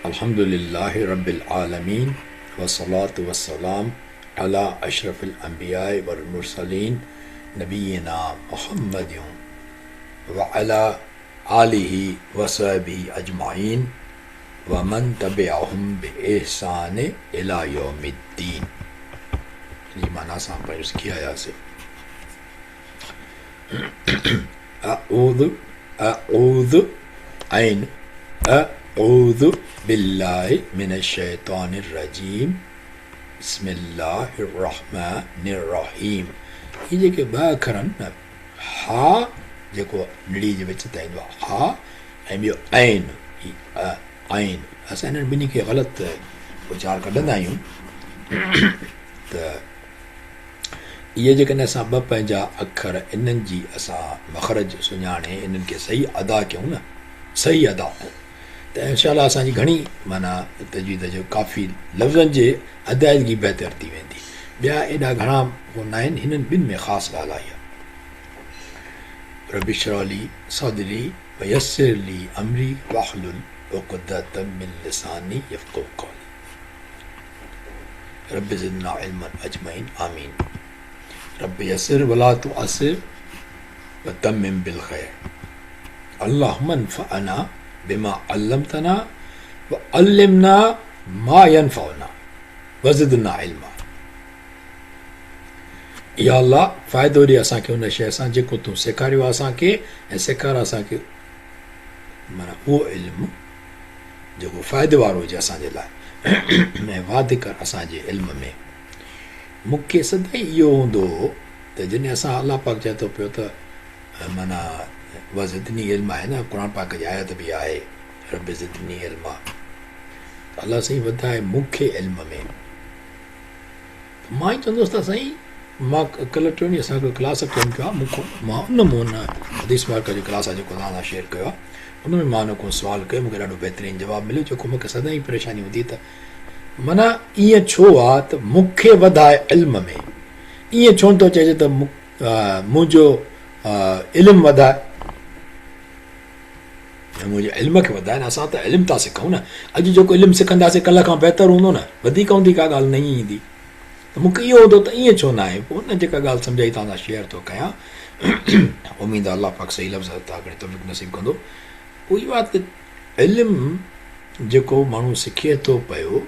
अल्हम्दुलिल्लाहि रब्बिल आलमीन वस्सलातु वस्सलाम अला अशरफिल अंबिया वल मुरसलीन नबीना मुहम्मदिन व अला आलिहि व सहबिहि अजमाइन व मन तबिअहुम बिइहसान इला यौमिद्दीन। ये माना सां पेश किया यासे अऊज़ु अऊज़ु ऐन अऊज़ु बिल्लाहि मिनश शैतानिर रजीम बिस्मिल्लाहिर रहमानिर रहीम। ये जेके ॿ अखर आहिनि न, हा जेको निड़ी जे विच ताईं ईंदो आहे हा, ऐं ॿियो ऐन ऐन, असां इन्हनि ॿिन्ही खे ग़लति उचार कढंदा आहियूं। त इहे जेकॾहिं असां ॿ पंहिंजा अखर इन्हनि जी असां मखरज सुञाणे इन्हनि खे सही अदा कयूं न, सही अदा, त इंशाअल्लाह असांजी घणी माना तजवीद जो काफ़ी लफ़्ज़नि जे अदायगी बहितर थी वेंदी। ॿिया एॾा घणा कोन आहिनि, हिननि ॿिनि में ख़ासि ॻाल्हि आई आहे। रब्बि इश्रह ली सदरी व यस्सिर ली अमरी वहलुल उक़दतम मिन लिसानी यफ़क़हू क़ौली। रब्बि ज़िदना इल्मन अजमईन आमीन। रब्बि यस्सिर वला तुअस्सिर व तम्मिम बिल ख़ैर। अल्लाहुम्मा अन्फ़अना बिमा अल्लमतना व अल्लिमना मा यनफ़अना व ज़िदना इल्मा। या अल्लाह फ़ाइदो ॾे असांखे उन शइ सां जेको तूं सेखारियो आहे असांखे, ऐं सेखार असांखे माना उहो इल्मु जेको फ़ाइदे वारो हुजे असांजे लाइ, ऐं वाधि कर असांजे इल्म में। मूंखे सदाईं इहो हूंदो हो त जॾहिं असां अलाह पाक चए थो पियो त माना व ज़िदनी इल्मा आहे न, क़ुर पाक जी आयत बि आहे रब्बि ज़िदनी इल्मा, त अलाह साईं वधाए मूंखे इल्म में। मां ई चवंदुसि त साईं मां कल्ह टियों ॾींहुं असांखे क्लास अटेंड कयो आहे, मां उन मूं न हदीस पाक जो क्लास आहे जेको तव्हां सां शेयर कयो आहे, उन में मां को सुवालु कयो, मूंखे ॾाढो बहितरीनु जवाबु मिलियो, जेको मूंखे सदाईं परेशानी हूंदी त माना ईअं छो आहे त मूंखे वधाए इल्म में, ईअं छो थो चइजे त मुंहिंजो इल्मु वधाए, मुंहिंजे इल्म खे वधाए न। असां त इल्मु था सिखूं न, अॼु जेको इल्मु सिखंदासीं कल्ह खां बहितर हूंदो न, वधीक हूंदी का ॻाल्हि न ईंदी। त मूंखे इहो हूंदो त ईअं छो न आहे, पोइ उन जेका ॻाल्हि सम्झाई तव्हां सां शेयर थो कयां। उमेदु आहे अलाह पाक सही लफ़्ज़ तव्हां तौफ़ीक़ नसीबु कंदो। पोइ इहा त इल्मु जेको माण्हू सिखे थो पियो,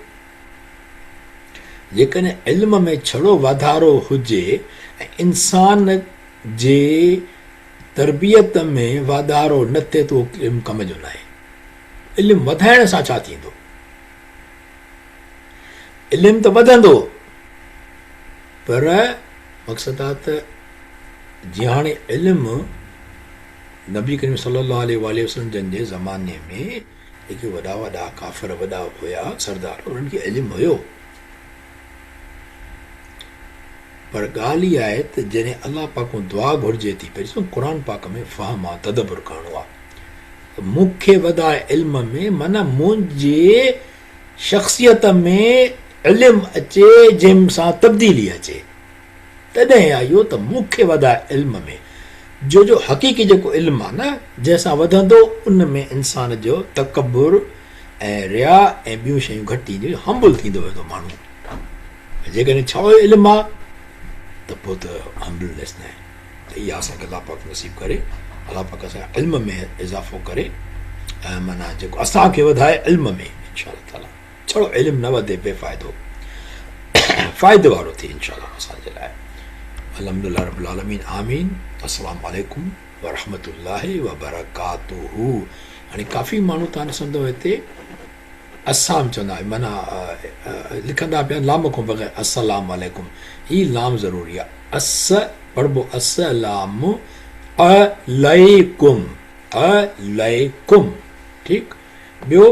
जेकॾहिं इल्म में छड़ो वाधारो हुजे ऐं इंसान जे तरबियत में वाधारो न थिए त उहो इल्मु कम जो न आहे। इल्मु वधाइण सां छा थींदो? इल्मु त वधंदो, पर मक़सदु आहे त जीअं हाणे इल्मु नबी करीम सल्लल्लाहु अलैहि वसल्लम जन जे ज़माने में जेके वॾा वॾा काफ़िर वॾा हुया सरदार, उन्हनि खे इल्मु हुयो, पर ॻाल्हि इहा आहे त जॾहिं अलाह पाक दुआ घुरिजे थी पई, ॾिसो क़ुर पाक में फ़हम आहे, तदबुर करणो आहे, मूंखे वधाए इल्म में माना मुंहिंजे शख़्सियत में इल्मु अचे जंहिं सां तब्दीली अचे, तॾहिं आहे इहो त मूंखे वधाए इल्म में। जो हक़ीक़ी जेको इल्मु आहे न, जंहिंसां वधंदो उन में इंसान जो तकबुर ऐं रिया ऐं ॿियूं शयूं घटि थींदियूं, हम्बुल थींदो वेंदो माण्हू। जेकॾहिं छा इल्मु आहे त पोइ त हम्बलनेस न आहे। त इहा असांखे अलाह पाक नसीबु करे, अलाह पाक असांजे इल्म में इज़ाफ़ो करे, ऐं माना जेको असांखे वधाए इल्म में इंशा अल्लाह ताला। छड़ो इल्मु न वधे बेफ़ाइदो, फ़ाइदे वारो थिए इंशा अल्लाह असांजे लाइ। अल्हम्दुलिल्लाह रब्बिल आलमीन आमीन। अस्सलामु अलैकुम व रहमतुल्लाहि व बरकातुहू। हाणे काफ़ी माण्हू तव्हां ॾिसंदव हिते असाम चवंदा आहिनि, माना लिखंदा पिया लाम खां बग़ैर अस्सलाम अलैकुम, हीउ लाम ज़रूरी आहे। अस पढ़बो अस्सलाम अलैकुम, अलैकुम, ठीकु। ॿियो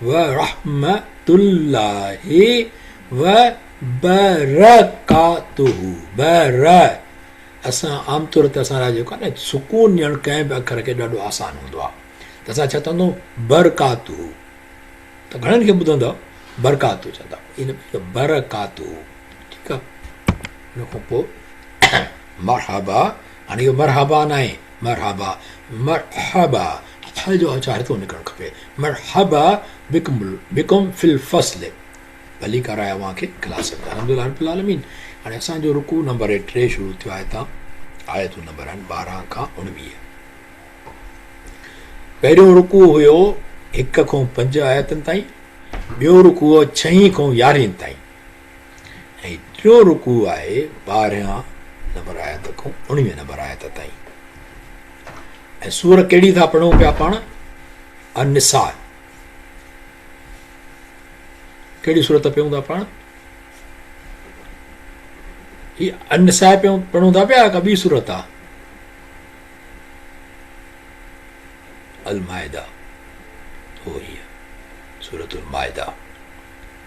व रहमतुल्लाहि व बरकातुहु बर असां आमतौर ते असां जेको आहे न सुकून ॾियणु कंहिं बि अखर खे ॾाढो आसानु हूंदो आहे त असां छा चवंदा आहियूं बरकातुहु त घणनि खे ॿुधंदव बरकातु चवंदा इन बरकातु ठीकु आहे हुन खां पोइ मरहबा हाणे इहो मरहबा न आहे मरहबा मरहबा ह जो उचार थो निकिरणु खपे मरहबा बिकुम बिकुम फिल फ़स्ल भली कराया मूंखे क्लास अलहमदुलिल्लाह रब्बिल आलमीन हाणे असांजो रुकू नंबर 3 शुरू थियो आहे हितां आयतूं नंबर आहिनि 12 खां 19 पहिरियों रुकू हुयो 1 खां 5 आयतनि ताईं ॿियो रुकू 6 खां 11 ताईं ऐं टियों रुकू आहे 12 नंबर आयत खां 19 नंबर आयत ताईं ऐं सूर कहिड़ी था पढ़ूं पिया पाण अनिसा कहिड़ी सूरत पियूं था पाण ही अनिसा पियूं पढ़ूं था पिया का ॿी सूरत आहे अल माइदा उहो ई आहे सूरतुल माइदा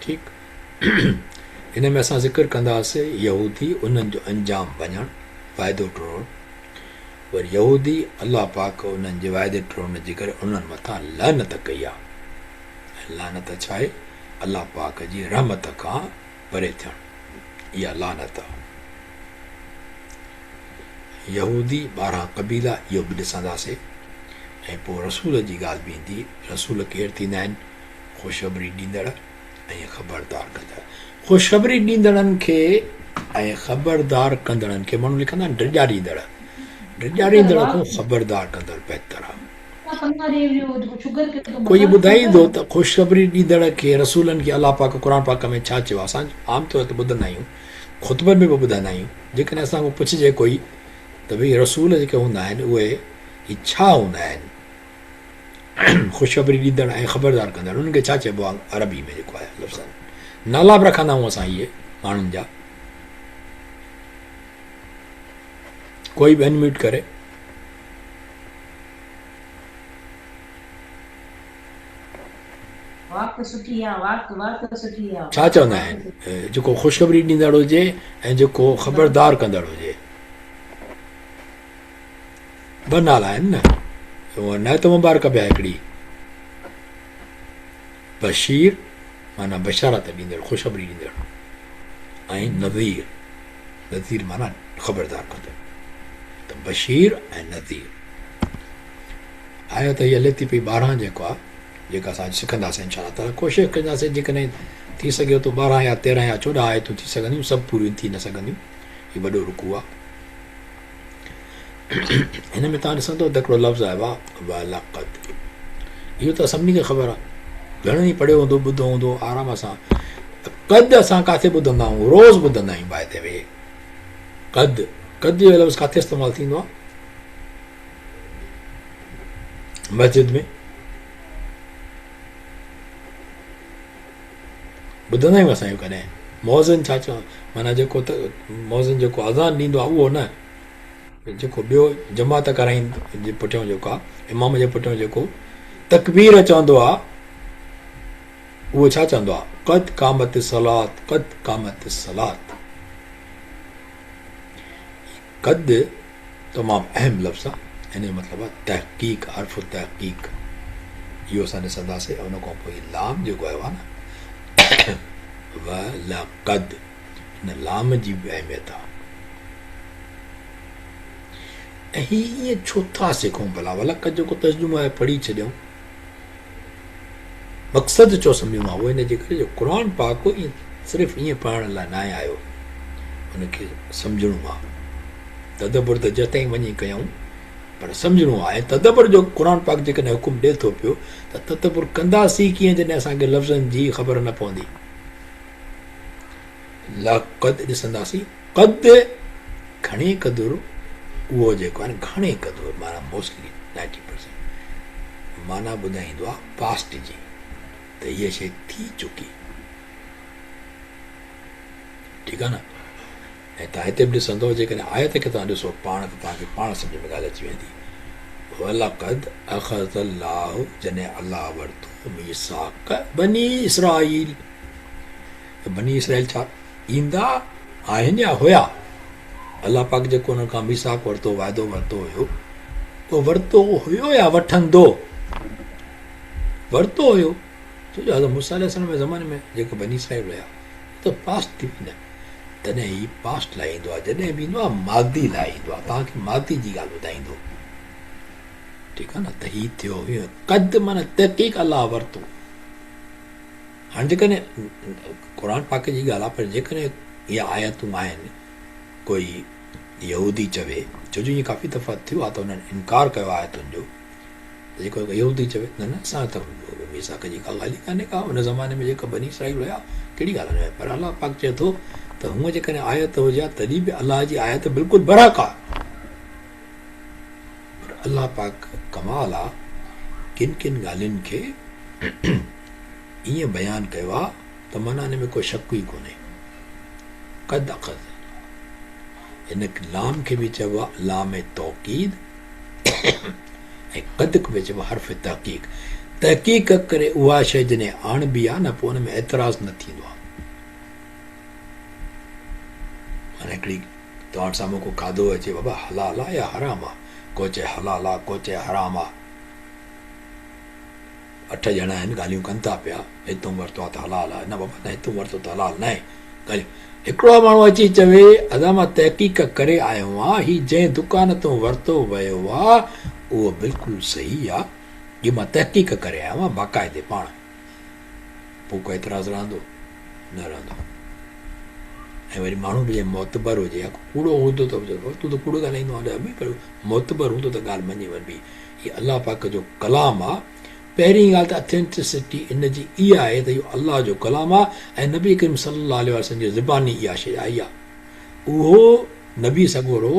ठीकु हिन में असां ज़िक्र कंदासीं यहूदी उन्हनि जो अंजाम वञणु वाइदो टोड़णु वरी यहूदी अलाह पाक उन्हनि जे वाइदे टोड़ण जे करे उन्हनि मथां लानत कई आहे ऐं लानत छा आहे अलाह पाक जी रहमत खां परे थियणु इहा लानत आहे यहूदी 12 क़बीला इहो बि ॾिसंदासीं ऐं पोइ रसूल जी ॻाल्हि बि ईंदी रसूल केरु थींदा आहिनि ख़ुशख़बरी ॾींदड़ ऐं ख़बरदार कंदड़ ख़ुशख़बरी ॾींदड़नि खे ऐं ख़बरदार कंदड़नि खे माण्हू लिखंदा आहिनि ड्रिजा ॾींदड़ ड्रिजा ॾींदड़ खां ख़बरदार कंदड़ बहितर आहे कोई ॿुधाईंदो त ख़ुशख़बरी ॾींदड़ खे रसूलनि खे अलाह पाक क़ुर पाक में छा चयो असां आमतौर ते ॿुधंदा आहियूं ख़ुतबनि में बि ॿुधंदा आहियूं जेकॾहिं असांखां पुछिजे कोई त भई रसूल जेके हूंदा आहिनि उहे छा हूंदा आहिनि ख़ुशख़बरी ॾींदड़ ऐं ख़बरदार कंदड़ उन्हनि खे छा चइबो आहे अरबी में जेको आहे लफ़्ज़ नाला बि रखंदा आहियूं असां इहे माण्हुनि जा कोई बि अनम्यूट करे छा चवंदा आहिनि जेको ख़ुशख़बरी ॾींदड़ हुजे ऐं जेको ख़बरदार कंदड़ हुजे ॿ नाला आहिनि न न त मुबारक बि आहे हिकिड़ी बशीर माना बशारत ॾींदड़ ख़ुशख़बरी ॾींदड़ ऐं नज़ीर नज़ीर माना ख़बरदार कंदड़ त बशीर ऐं नज़ीर आयो त हीअ हले थी पई 12 जेको आहे जेका असां सिखंदासीं इंशाअल्लाह ताला कोशिशि कंदासीं जेकॾहिं थी सघे थो 12 या 13 या 14 आयतूं थी सघंदियूं सभु पूरियूं थी न सघंदियूं हीउ वॾो रुकू आहे हिन में तव्हां ॾिसंदो त हिकिड़ो लफ़्ज़ आयो आहे वलक़द इहो त सभिनी खे ख़बर आहे घणनि ई पढ़ियो हूंदो ॿुधो हूंदो आराम सां क़द असां किथे ॿुधंदा आहियूं रोज़ु ॿुधंदा आहियूं बाहि ते वेही क़द क़द जो लफ़्ज़ किथे इस्तेमालु थींदो आहे मस्जिद में ॿुधंदा आहियूं असां इहो कॾहिं मौज़न छा चवां माना जेको त मौज़न जेको अज़ान ॾींदो आहे उहो न जेको ॿियो जमात कराईंदो जे पुठियां जेको आहे इमाम जे पुठियां जेको तकबीर चवंदो आहे उहो छा चवंदो आहे क़द क़ामत सलात क़द क़ामत सलात क़द तमामु अहम लफ़्ज़ आहे हिन जो मतिलबु आहे तहक़ीक़ अर्फ़ तहक़ीक़ इहो असां ॾिसंदासीं उन खां पोइ लाम जेको आयो आहे न वलक़द हिन लाम जी बि अहमियत आहे ऐं हीअ ईअं छो था सिखूं भला वलक़द जेको तर्जुमो आहे पढ़ी छॾियूं मक़सदु छो सम्झूं आहे उहो हिन जे करे जो क़ुर पाक ईअं सिर्फ़ु ईअं पढ़ण लाइ न आयो हुनखे सम्झणो आहे तदबुर त जतई वञी कयूं पर सम्झणो आहे ऐं तदबुर जो क़ुर पाक जेकॾहिं हुकुम ॾिए थो पियो त तदबुर कंदासीं कीअं जॾहिं असांखे लफ़्ज़नि जी ख़बर न पवंदी लक़द ॾिसंदासीं क़द घणे क़दुरु उहो जेको आहे न घणे क़दुरु माना मोस्टली 90% माना ॿुधाईंदो आहे पास्ट जी त हीअ शइ थी चुकी ठीकु आहे न ऐं तव्हां हिते बि ॾिसंदो जेकॾहिं आयत खे तव्हां ॾिसो पाण त तव्हांखे पाण सम्झ में ॻाल्हि अची वेंदी वलक़द अख़ज़ अल्लाहु जॾहिं अलाह वरितो मीसाक बनी इसराईल, बनी इसराईल छा ईंदा आहिनि या हुया? अलाह पाक जेको हुन खां मीसाक वरितो, वाइदो वरितो हुयो, उहो वरितो हुयो या वठंदो? वरितो हुयो। छो जो हज़रत मूसा अलैहिस्सलाम जे ज़माने में जेको बनी इसराईल हुया त पास्ट थी वेंदा, तॾहिं ही पास्ट लाइ ईंदो आहे। जॾहिं बि ईंदो आहे मादी लाइ ईंदो आहे, तव्हांखे मादी जी ॻाल्हि ॿुधाईंदो। ठीकु आहे न, त ही थियो हुयो कद माना तहक़ीक़ अलाह वरितो। हाणे जेकॾहिं क़ुर पाक जी ॻाल्हि आहे, पर जेकॾहिं इहा आयतूं आहिनि, कोई यहूदी चवे, छो जो ईअं काफ़ी दफ़ा थियो आहे त हुननि इनकार कयो आहे आयतुनि जो, जेको यहूदी चवे न न असां त मीसाक जी का ॻाल्हि ई कान्हे का, हुन ज़माने में जेका बनी इसराईल हुया कहिड़ी ॻाल्हि न, पर अलाह पाक चए थो त हूअं जेकॾहिं आयत हुजे हा तॾहिं बि अलाह जी आयत बिल्कुलु बराक आहे। पर अलाह पाक कमाल आहे, किन किन ॻाल्हियुनि खे ईअं बयानु कयो आहे त माना हिन में को शक ई कोन्हे। कद अख़ज़, हिन लाम खे बि चइबो आहे लाम तौकीद, ऐं कद खे बि चइबो आहे हर्फ़ तहक़ीक़। तहक़ीक़ करे उहा शइ जॾहिं आणबी आहे न, पोइ हुन में एतिराज़ न थींदो आहे। माना हिकिड़ी तव्हां साम्हूं को खाधो अचे, बाबा हलाल आहे या हराम आहे? को चए हलाल आहे, को चए हराम आहे। 8 ॼणा आहिनि, ॻाल्हियूं कनि था पिया, हितूं वरितो आहे त हलाल आहे, न बाबा न हितूं वरितो त हलाल न आहे। ॻाल्हियूं हिकिड़ो माण्हू अची चवे अदा मां तहक़ीक़ करे आयो आहियां, ही जंहिं दुकान तां वरितो वियो आहे उहो बिल्कुलु सही आहे, इहो मां तहक़ीक़ करे आयो आहियां बाक़ाइदे पाण। पोइ को एतिराज़ रहंदो न रहंदो। ऐं वरी माण्हू बि मोतबर हुजे या कूड़ो हूंदो त तूं त कूड़ो ॻाल्हाईंदो आहे, पर मोतबर हूंदो त ॻाल्हि मञी वञिबी। हीअ अलाह पाक जो कलाम आहे। पहिरीं ॻाल्हि त अथेंटिसिटी इन जी इहा आहे त इहो अलाह जो कलाम आहे, ऐं नबी करीम सल्लल्लाहु अलैहि वसल्लम जी ज़ुबानी इहा शइ आई आहे। उहो नबी सॻोरो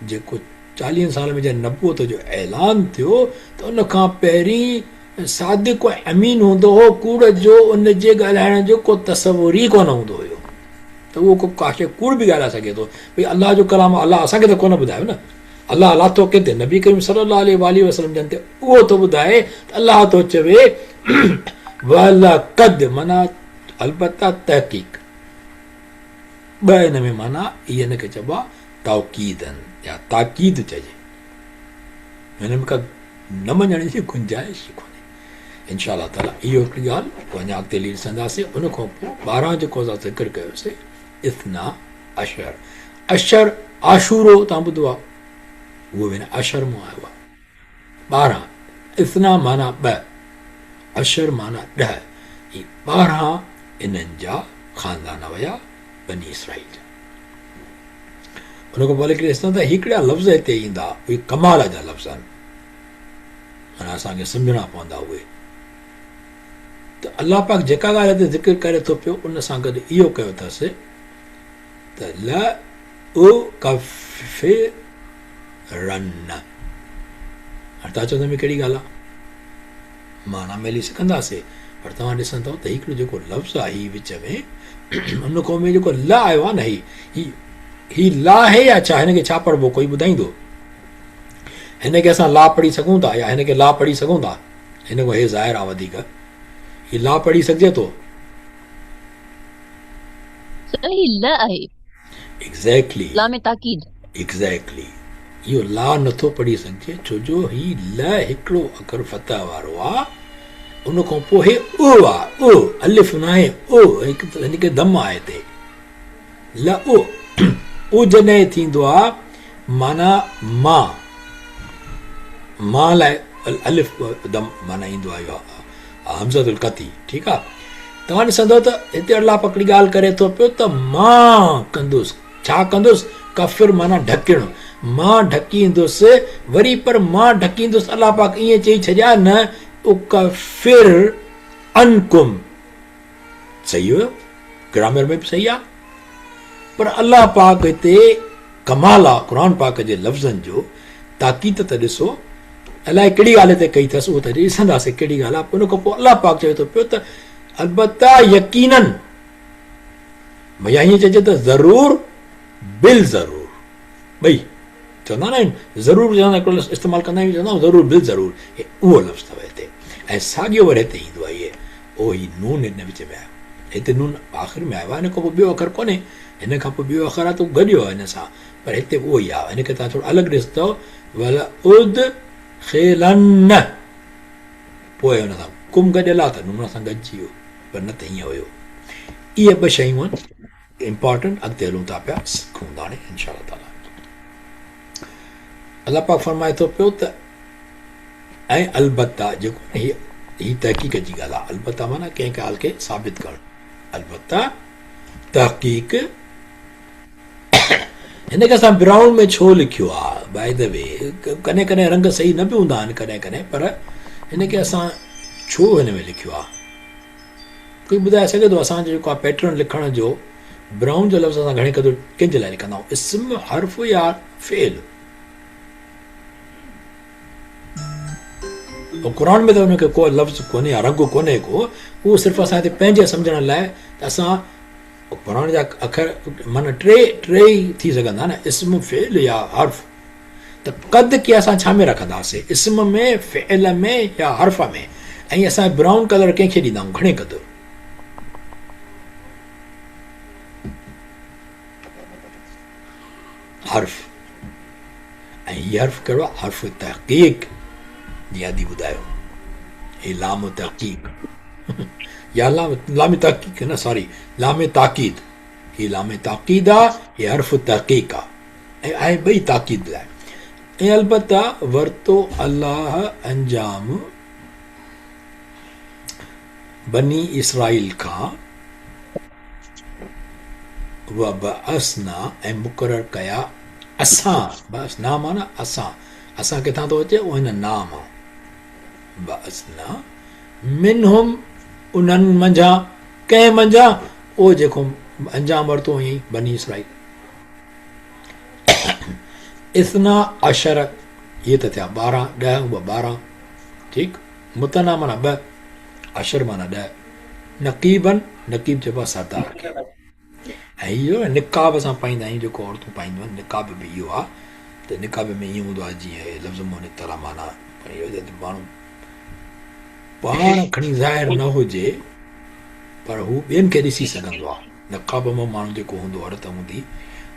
जेको 40 साल में जंहिं नबूअत जो ऐलान थियो त उन खां पहिरीं सादिक़ अमीन हूंदो हो, कूड़ जो उन जे ॻाल्हाइण जो को तसवुर ई कोन हूंदो हुयो त उहो को का शइ कूड़ बि ॻाल्हाए सघे थो। भई अलाह जो कलाम अलाह असांखे त कोन ॿुधायो न, अलाह लाथो किथे? नबी करीम सल्लल्लाहु अलैहि वसल्लम जन ते उहो थो ॿुधाए त अलाह थो चवे वलक़द, माना अलबत्ता तहक़ीक़। ॿ हिन में माना इहे हिन खे चइबो आहे तौकीदन या ताकीद चइजे। हिन में का न मञण जी गुंजाइश ई कोन्हे। इनशा अल्लाह ताला इहो हिकिड़ी ॻाल्हि पोइ अञा अॻिते हली ॾिसंदासीं। उन खां पोइ 12 जेको असां ज़िक्र कयोसीं इस्ना अशर। अशर आशूरो तव्हां ॿुधो आहे, उहो बि अशर मां आयो आहे। 12 इस्ना माना 2, अशर माना 10। ही 12 इन्हनि जा ख़ानदान हुया बनी इसराईल जा। उन खां पोइ हिकिड़े ॾिसंदा त हिकिड़ा लफ़्ज़ हिते ईंदा, उहे कमाल जा लफ़्ज़ आहिनि, माना असांखे सम्झणा पवंदा उहे। त अलाह पाक जेका ॻाल्हि हिते ज़िक्र करे थो पियो, उन सां गॾु इहो कयो अथसि त ल उ कफ़िरन। हाणे तव्हां चवंदा में कहिड़ी ॻाल्हि आहे, माना मिली सघंदासीं, पर तव्हां ॾिसंदव त हिकिड़ो जेको लफ़्ज़ आहे ही विच में उन खां में जेको ल आयो आहे न, ही ला आहे या छा? हिन खे छा पढ़िबो कोई ॿुधाईंदो? हिन खे असां ला पढ़ी सघूं था या हिन खे ला पढ़ी सघूं था? हिन खां हे ज़ाहिर आहे वधीक, ही ला पढ़ी सघिजे थो? एग्ज़ैक्टली, ला में ताकीद। एग्ज़ैक्टली, इहो ला नथो पढ़ी सघिजे, छो जो ही ल हिकिड़ो अखर फतह वारो आहे, उन खां पोइ हे ओ आहे, ओ अलिफ न आहे, ओ हिनखे दम आहे हिते ल ओ। ओ जॾहिं थींदो आहे माना मां लाइ अलिफ दम माना ईंदो आहे हमज़तुल क़ती। ठीकु आहे, तव्हां ॾिसंदव त हिते अलाह पकड़ी ॻाल्हि करे थो पियो त मां कंदुसि, छा कंदुसि? कफ़िर माना ढकिणो, मां ढकींदुसि। वरी पर मां ढकींदुसि अलाह पाक ईअं चई छॾिया न, उकफ़िर अनकुम। सही हुयो, ग्रामर में बि सही आहे, पर अलाह पाक हिते कमाल आहे क़ुर पाक जे लफ़्ज़नि जो। ताक़ीद त ॾिसो अलाए कहिड़ी ॻाल्हि ते कई अथसि, उहो त ॾिसंदासीं कहिड़ी ॻाल्हि आहे। उन खां पोइ अलाह पाक चवे थो पियो त अलबत्ता यकीनन, भैया हीअं चइजे त ज़रूर बिल ज़रूर, ॿई चवंदा न आहिनि, ज़रूर चवंदा हिकिड़ो इस्तेमालु कंदा आहियूं, चवंदा ज़रूर बिल ज़रूर, उहो लफ़्ज़ अथव हिते। ऐं साॻियो वरी हिते ईंदो आहे, इहे ओ ही नून हिन विच में आयो, हिते नून आख़िर में आयो आहे, हिन खां पोइ ॿियो अख़र कोन्हे, हिन खां पोइ ॿियो अख़र आहे त गॾियो आहे हिन सां, पर हिते उहो ई आहे, हिनखे तव्हां थोरो अलॻि ॾिसंदव, वल उद खेलन, पोइ हुन सां कुम गॾियल आहे त नून सां गॾिजी वियो, पर न त हीअं हुयो। इहे ॿ शयूं आहिनि इम्पॉर्टेंट, अॻिते हलूं था पिया सिखूं था हाणे इनशा ताला। अलाह पाक फरमाए थो पियो त ऐं अलबत्ता जेको ही तहक़ीक़ जी ॻाल्हि आहे, अलबत्ता माना कंहिं ॻाल्हि खे साबित करणु, अलबत्ता तहक़ीक़, हिनखे असां ब्राउन में छो लिखियो आहे, बाय द वे कॾहिं कॾहिं रंग सही न बि हूंदा आहिनि कॾहिं कॾहिं, पर हिनखे असां छो हिन में लिखियो आहे, कोई ॿुधाए सघे थो? असांजो जेको आहे पैटर्न लिखण जो, ब्राउन जो लफ़्ज़ असां घणे क़दुरु कंहिंजे लाइ लिखंदा आहियूं, इस्म, हर्फ़ या फेल? क़ुर में त हुनखे को लफ़्ज़ कोन्हे या रंग कोन्हे को, उहो सिर्फ़ु असां हिते पंहिंजे सम्झण लाइ, त असां क़ुर जा अखर माना टे ई थी सघंदा न, इस्म, फेल या हर्फ़, त क़द खे असां छा में रखंदासीं, इस्म में, फेल में या हर्फ़ में, ऐं असां ब्राउन कलर कंहिंखे ॾींदा आहियूं, घणे क़दुरु? हर्फ़, ऐं हीअ हर्फ़ कहिड़ो आहे? हर्फ़ तहक़ीक़, यादी ॿुधायो, हे लाम तहक़ीक़ या लाम तहक़ीक़ न, सॉरी लाम ताक़ीद, ही लाम ताक़ीद आहे, हे हर्फ़ तहक़ीक़ आहे, ऐं आहे ॿई ताक़ीद लाइ। ऐं अलबत्ता वरितो अलाह अंजाम बनी इसराइल खां, व बअसना, ऐं मुक़ररु कया असां, बस नाम आहे न, असां किथां थो अचे? उहो हिन नाम आहे, बअसना मिनहुम, उन्हनि मंझां, कंहिं मंझां, उहो जेको अंजाम वरितो हुयईं बनी इसराइल। इस्ना अशर, इहे त थिया 12, 10 ॿ 12, ठीकु, मुतना माना 2, अशर माना 10, नक़ीबन, नक़ीब चइबो आहे सरदार खे, ऐं इहो निकाब असां पाईंदा आहियूं, जेको औरतूं पाईंदियूं आहिनि, निकाब बि इहो आहे, त निकाब में ईअं हूंदो आहे जीअं लफ़्ज़ मोने तला माना, माण्हू पाण खणी ज़ाहिर न हुजे, पर हू ॿियनि खे ॾिसी सघंदो आहे, नक़ाब में माण्हू जेको हूंदो, औरत हूंदी,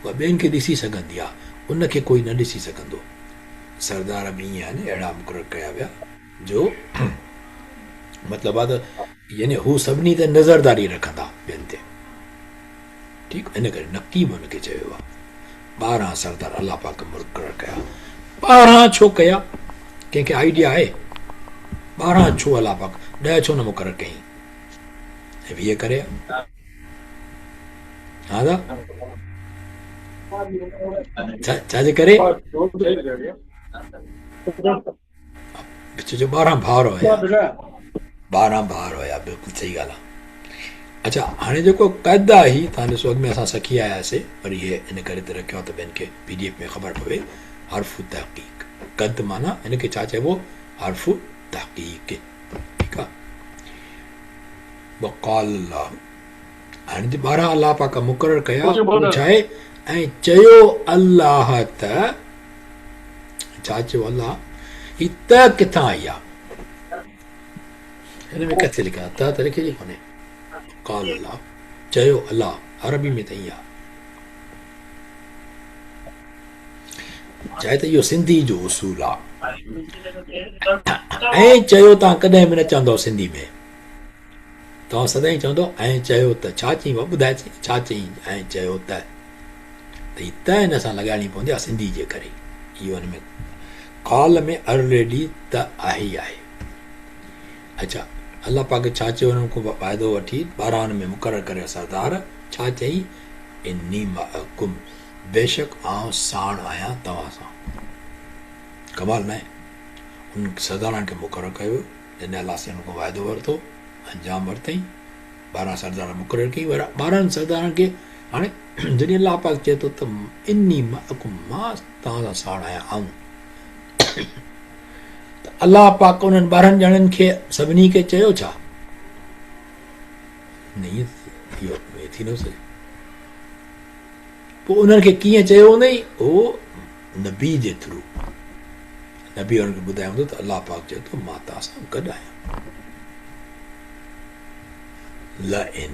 उहा ॿियनि खे ॾिसी सघंदी आहे, उनखे कोई न ॾिसी सघंदो। सरदार बि ईअं आहिनि, अहिड़ा मुक़ररु कया विया जो मतिलबु आहे त यानी हू सभिनी ते नज़रदारी रखंदा ॿियनि ते, ठीकु, इन करे नक़ीब हुनखे चयो आहे। 12 सरदार अलाह पाक मुक़ररु कया। 12 छो कया? कंहिंखे आइडिया आहे? 12 छो अलाह पाक, 10 छो न मुक़ररु कयईं, ऐं 20 करे? हा दा छाजे करे? जो 12 भाउर हुया, 12 भाउर हुया, बिल्कुलु सही ॻाल्हि आहे। अच्छा, हाणे जेको क़द आहे, ही तव्हां ॾिसो अॻु में असां सखी आयासीं, पर इहे इन करे त रखियो त ॿियनि खे PDF में ख़बर पवे। हर्फ़ तहक़ीक़, क़द माना हिनखे छा चइबो? हर्फ़ तहक़ीक़, ठीकु आहे। वक़ाल अल्लाह, हाणे 12 अलाह पाक मुक़ररु कया, छा आहे? ऐं चयो अलाह त, छा चयो अलाह? ही त किथां आई आहे? हिन में किथे लिखियो आहे? त लिखिजी कोन्हे। क़ाल अल्लाह, चयो अलाह, अरबी में त ईअं आहे, चाहे त इहो सिंधी जो उसूल आहे। ऐं चयो तव्हां कॾहिं बि न चवंदव सिंधी में, तव्हां सदाईं चवंदो ऐं चयो त, छा चई ॿुधाए, छा चई? ऐं चयो त ही त हिन सां लॻाइणी पवंदी आहे सिंधी जे करे, इहो हिन में क़ाल में ऑलरेडी त आहे ई आहे। अच्छा, अलाह पाक छा चयो हुननि खां फ़ाइदो वठी 12 में मुक़ररु करे सरदार, छा चई? इन्नी मअकुम, बेशक आउं साण आहियां तव्हां सां। कमाल न आहे? उन सरदारनि खे मुक़ररु कयो, जॾहिं अलाह सां हुन खां वाइदो वरितो, अंजाम वरितईं, 12 सरदार मुक़ररु कई, 12 सरदारनि खे। हाणे जॾहिं अलाह पाक चए थो त इन्नी मअकुम, मां तव्हां सां साण आहियां, आऊं, अलाह पाक उन्हनि 12 ॼणनि खे सभिनी खे चयो छा? न, इहो थी न सघे। पोइ उन्हनि खे कीअं चयो हूंदई? उहो नबी जे थ्रू, नबी उन्हनि खे ॿुधायो हूंदो त अलाह पाक चए थो मां तव्हां सां गॾु आहियां। ल इन,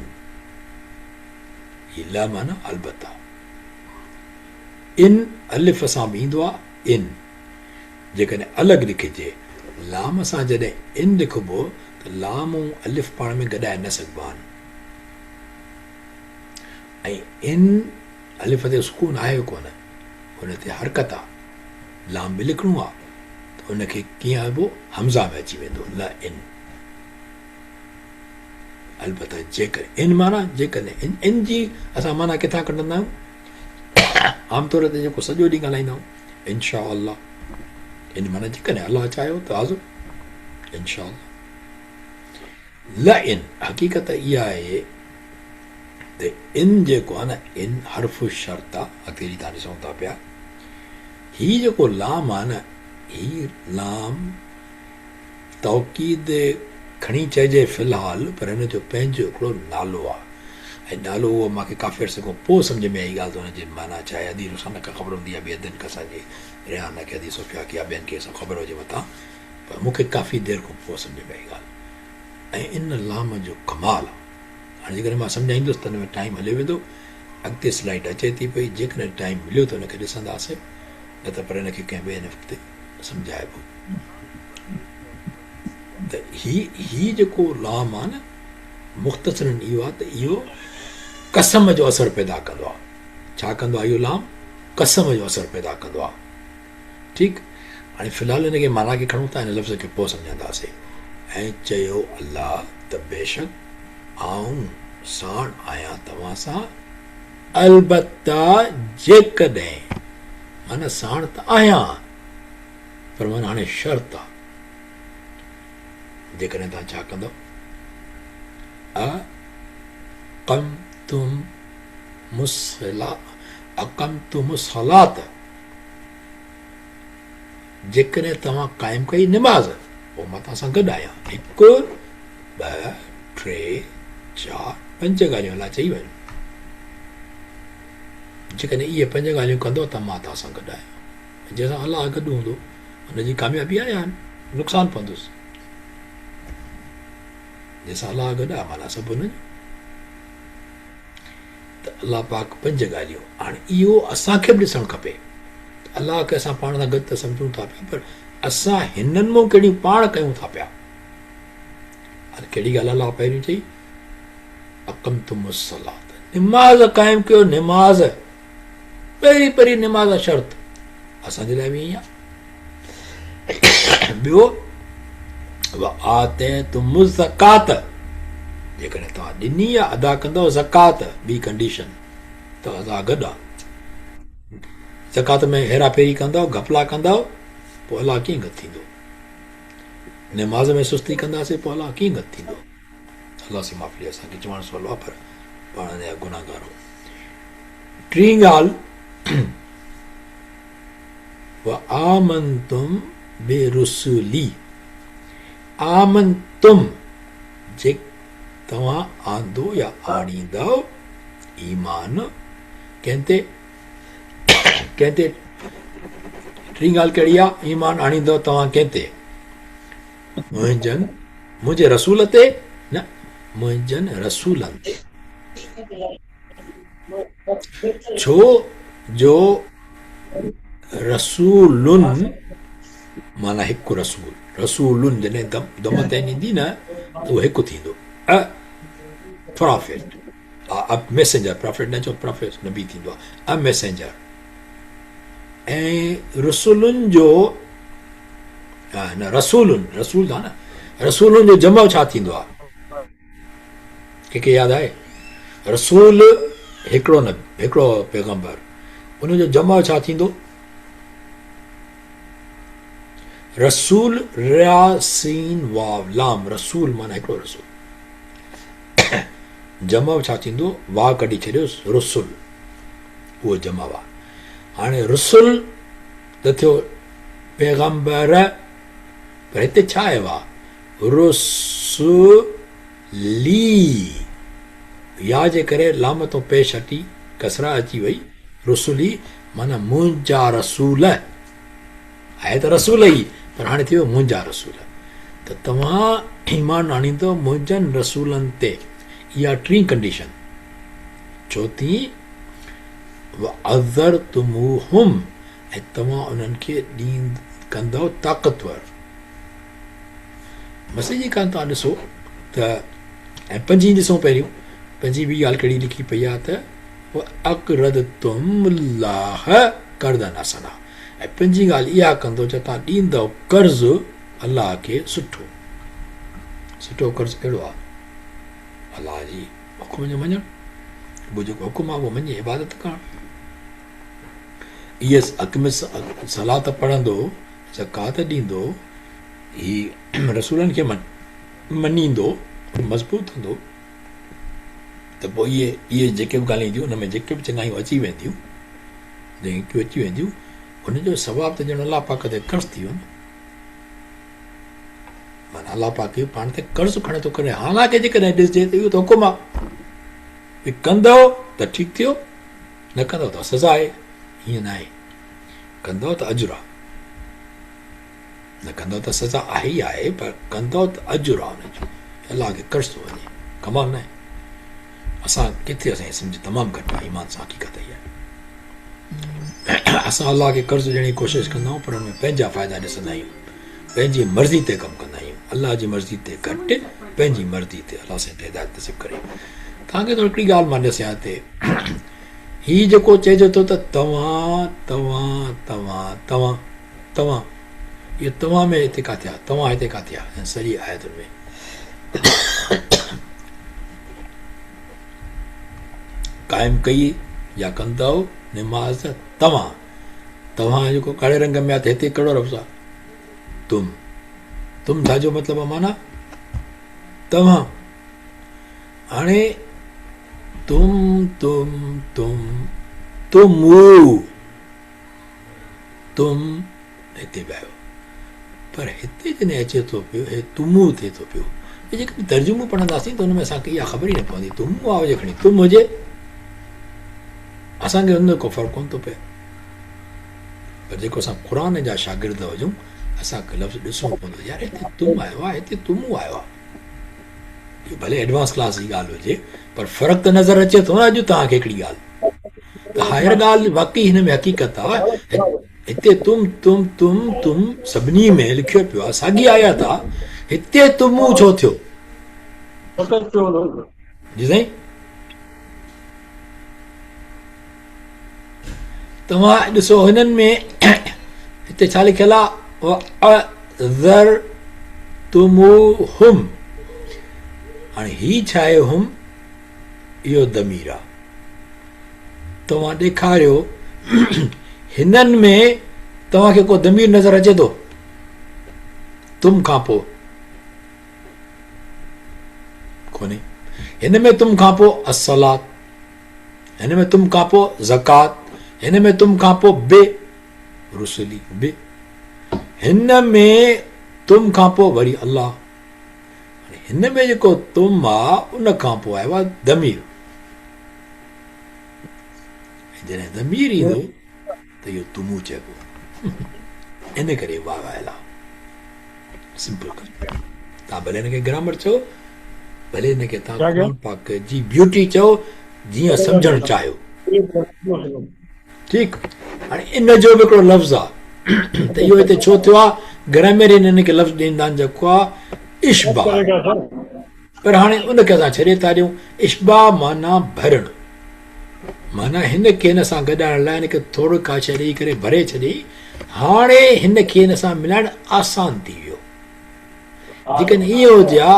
ही ल माना अलबत्ता, इन अलिफ सां बि ईंदो आहे इन, जेकॾहिं अलॻि लिखिजे। लाम सां जॾहिं इन लिखिबो त लाम ऐं अलिफ पाण में गॾाए न सघिबा आहिनि, ऐं इन अलिफ ते सुकून आहे कोन, हुन ते हरकत आहे, लाम बि लिखणो आहे त हुनखे कीअं हलिबो, हमज़ा में अची वेंदो ल इन। अलबत्ता जेकर इन माना, जेकॾहिं इन जी असां माना किथां कढंदा आहियूं, आमतौर ते जेको सॼो ॾींहुं ॻाल्हाईंदा आहियूं, इनशा अल्लाह, इन माना जेकॾहिं अलाह चायो त हाज़ुर, इनशा अल्लाह। ल इन हक़ीक़त इहा आहे त इन जेको आहे न, इन हर्फ़ शर्त आहे, अॻिते तव्हां ॾिसूं था पिया, हीउ जेको लाम आहे न, ही लाम तौकीद खणी चइजे फ़िलहाल, पर हिन जो पंहिंजो हिकिड़ो नालो आहे, ऐं नालो उहो मूंखे काफ़ी अर्से खां पोइ सम्झ में आई ॻाल्हि, त हुनजी माना छा आहे, अदी रुसान खां ख़बर हूंदी आहे, ॿिए दिन खां असांजे रिहान खे अदी सोफ़िया खे या ॿियनि खे असां ख़बर हुजे मथां, पर मूंखे काफ़ी देरि खां पोइ सम्झ में आई ॻाल्हि। ऐं इन लाम जो कमाल आहे, हाणे जेकॾहिं मां सम्झाईंदुसि त हिन में टाइम हली वेंदो, अॻिते स्लाइड अचे थी पई, जेकॾहिं टाइम मिलियो त हुनखे ॾिसंदासीं, न त पर हिनखे कंहिं ॿिए हफ़्ते सम्झाइबो। त ही जेको लाम आहे न, मुख़्तसरन इहो आहे त इहो कसम जो असरु पैदा कंदो आहे। छा कंदो आहे इहो लाम? कसम जो असरु पैदा कंदो आहे। ठीकु, हाणे फ़िलहालु हिनखे माना खे खणूं था, हिन लफ़्ज़ खे पोइ सम्झंदासीं। ऐं चयो अलाह त बेशक आऊं साण आहियां तव्हां सां, अलबत्ता जेकॾहिं, माना साण त आहियां, पर माना हाणे शर्त आहे, जेकॾहिं तव्हां छा कंदव, अक़मतुमुस्सलात, जेकॾहिं तव्हां क़ाइमु कई निमाज़, पोइ मां तव्हां सां गॾु आहियां। 1 2 3 4 5 ॻाल्हियूं अलाह चई वञो, जेकॾहिं इहे 5 ॻाल्हियूं कंदो त मां तव्हां सां गॾु आहियां। जंहिंसां अलाह गॾु हूंदो हुनजी कामयाबी आहे या नुक़सानु पवंदुसि? जंहिंसां अलाह गॾु आहे माना सभु हुनजो। त अलाह पाक 5 ॻाल्हियूं, हाणे इहो असांखे बि ॾिसणु खपे। अलाह खे असां पाण सां गॾु त सम्झूं था पिया, पर असां हिननि मां कहिड़ियूं पाण कयूं था पिया। हाणे कहिड़ी ॻाल्हि अलाह पहिरियों चई, अक़मतुमुस्सलात, निमाज़ क़ाइमु कयो, निमाज़ पहिरीं निमाज़ शर्त असांजे लाइ बि ईअं आहे। ॿियो ज़कात, जेकॾहिं तव्हां ॾिनी आहे अदा कंदव ज़कात, ॿी कंडीशन त अदा गॾु आहे। ज़कात में हेरा फेरी कंदव, घपला कंदव, पोइ अलाह कीअं गॾु थींदो? निमाज़ में सुस्ती कंदासीं, पोइ अलाह कीअं गॾु थींदो? अलाह से माफ़ी, असांखे चवणु सवलो आहे, पर पाण जा गुनाहगार हो। टी ॻाल्हि, आमनतुम बिरुसुली, आमनतुम, जे तव्हां आंदो या आणींदव ईमान कंहिंते, कंहिंते? टी ॻाल्हि कहिड़ी आहे? ईमान आणींदव तव्हां कंहिंते? मुंहिंजे रसूल ते न, मुंहिंजनि रसूलनि ते। छो जो रसूलुन माना हिकु रसूल, रसूलुन जॾहिं दम तैन ईंदी न त उहो हिकु थींदो। प्रॉफिट, मैसेंजर, प्रॉफिट न चओ, प्रॉफिट नबी थींदो आहे, अ मैसेंजर। ऐं रसूलुनि जो न, रसूलुन, रसूल था न, रसूलुनि जो जमो छा थींदो आहे? कंहिंखे यादि आहे? रसूल हिकिड़ो न, हिकिड़ो पैगंबर, उनजो जमो छा थींदो? रसूल, रासीन वाव लाम, रसूल माना हिकिड़ो रसूल। जमो छा थींदो? वाह कढी छॾियोसि, रुसुल, उहो जमा वाह। हाणे रुसुल त थियो पैगंबर, पर हिते छा आयो आहे? रुसुली, या जे करे लाम तो पेश हटी कसरा अची वई, रुसुली माना मुंहिंजा रसूल, आहे त रसूल ई, पर हाणे थी वियो मुंहिंजा रसूल। त तव्हां ईमान आणींदो मुंहिंजनि रसूलनि ते। इहा टी कंडीशन चौथी वअज़रतुमूहुम ऐं तव्हां उन्हनि खे कंदव ताक़तवर मसइले जी कान तव्हां ॾिसो त ऐं पंजी ॾिसूं पहिरियों पंजी ॿी ॻाल्हि कहिड़ी लिखी पई आहे त अक़रदतुमुल्लाह कर्ज़न हसना ऐं पंजी ॻाल्हि इहा कंदो त तव्हां ॾींदव कर्ज़ अलाह खे सुठो सुठो कर्ज़ कहिड़ो आहे अलाह जी हुकुम जो मञणु उहो जेको हुकुम आहे उहो मञे इबादत करणु इहे सलात पढ़ंदो ज़कात ॾींदो ही रसूलनि खे मञींदो मज़बूत हूंदो त पोइ इहे जेके बि ॻाल्हियूं ईंदियूं हुन में जेके बि चङायूं अची वेंदियूं जेकियूं अची वेंदियूं हुनजो सवाबु त ॼण अलाह पाक ते कर्ज़ थी वियो न माना अलाह पाक पाण ते कर्ज़ खणे थो करे हालांकि जेकॾहिं ॾिसजे त इहो त हुकुम आहे कंदव त ठीकु थियो न कंदव त सज़ा आहे हीअं न आहे कंदव त अजुर आहे न कंदव त सज़ा आहे ई आहे पर कंदव त अजुर आहे हुनजो अलाह खे कर्ज़ थो वञे कमाल न आहे असां किथे असांजी सम्झ तमामु घटि आहे ईमान सां हक़ीक़त इहा आहे असां अलाह खे कर्ज़ ॾियण जी कोशिशि कंदा आहियूं पर हुन में पंहिंजा फ़ाइदा ॾिसंदा आहियूं पंहिंजी मर्ज़ी ते कमु कंदा आहियूं अलाह जी मर्ज़ी ते घटि पंहिंजी मर्ज़ी ते अलाह सां हिदायत नसीब करे तव्हांखे त हिकिड़ी ॻाल्हि मां ॾिसां हिते हीउ जेको चइजे थो त तव्हां तव्हां तव्हां तव्हां तव्हां इहो तव्हां में हिते किथे आहे तव्हां हिते किथे आहे ऐं सॼी आयतुनि में क़ाइमु कई या कंदव निमाज़ तव्हां तव्हां जेको कारे रंग में आहे त हिते कहिड़ो लफ़्ज़ आहे तुम छाजो मतिलबु आहे माना तव्हां हाणे तुम हिते बि आयो पर हिते जॾहिं अचे थो पियो हे तुमू थिए थो पियो जेके तर्जुमो पढ़ंदासीं त हुन में असांखे इहा ख़बर ई न पवंदी तुमू आहे जेकॾहिं तुम हुजे असांखे हुन को फ़र्क़ु कोन थो पए पर जेको असां क़ुर जा शागिर्द हुजूं असांखे लफ़्ज़ ॾिसणो पवंदो यार हिते तुम आयो आहे हिते तुमू आयो आहे इहो भले एडवांस क्लास जी ॻाल्हि हुजे पर फ़र्क़ु त नज़र अचे थो न अॼु तव्हांखे हिकिड़ी ॻाल्हि त हायर ॻाल्हि वाक़ई हिन में हक़ीक़त आहे हिते तुम सभिनी में लिखियो पियो आहे साॻी आयत आहे हिते तुमू छो थियो जी साईं तव्हां ॾिसो हिननि में हिते छा लिखियलु आहे हाणे ही छा आहे हुम इहो दमीर आहे तव्हां ॾेखारियो हिननि में तव्हांखे को दमीर नज़र अचे थो तुम खां पोइ कोन्हे हिन में तुम खां पोइ असलात हिन में तुम खां पोइ ज़कात हिन में तुम खां पोइ बे रुसली बे हिन में तुम खां पोइ वरी अलाह हिन में जेको तुम आहे उन खां पोइ आयो आहे दमीर जॾहिं दमीर ईंदो त इहो तुमू चइबो इन करे वाह वायल आहे सिंपल तव्हां भले हिनखे ग्रामर चओ भले हिनखे तव्हां क़ुर पाक जी ब्यूटी चओ जीअं सम्झणु चाहियो ठीकु हाणे इन जो बि हिकिड़ो लफ़्ज़ आहे त इहो हिते छो थियो आहे ग्रामर हिनखे लफ़्ज़ ॾींदा आहिनि जेको आहे इश्बा पर हाणे उनखे असां छॾे था ॾियूं इश्बा माना भरणु माना हिन खे हिन सां गॾाइण लाइ हिनखे थोरो का शइ ॾेई करे भरे छॾी हाणे हिन खे हिन सां मिलाइणु आसान थी वियो जेकॾहिं इहो हुजे हा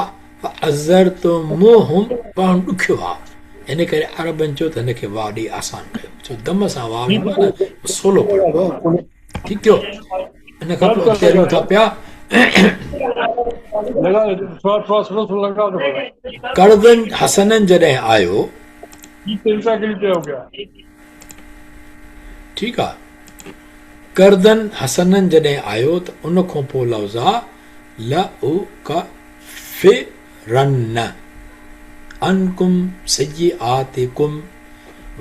अज़र तो मोहम पढ़णु ॾुखियो आहे हिन करे अरबनि चयो त हिनखे वाह ॾेई आसान कयो छो दम सां वाह सोलो पढ़ो ठीकु थियो हिन खां पोइ अॻिते हलूं था पिया कर्ज़न हसननि जॾहिं आयो ठीकु आहे कर्ज़न हसननि जॾहिं आयो त उन खां पोइ लफ़्ज़ आहे लउकफ़िरन अनकुम सय्यिआतिकुम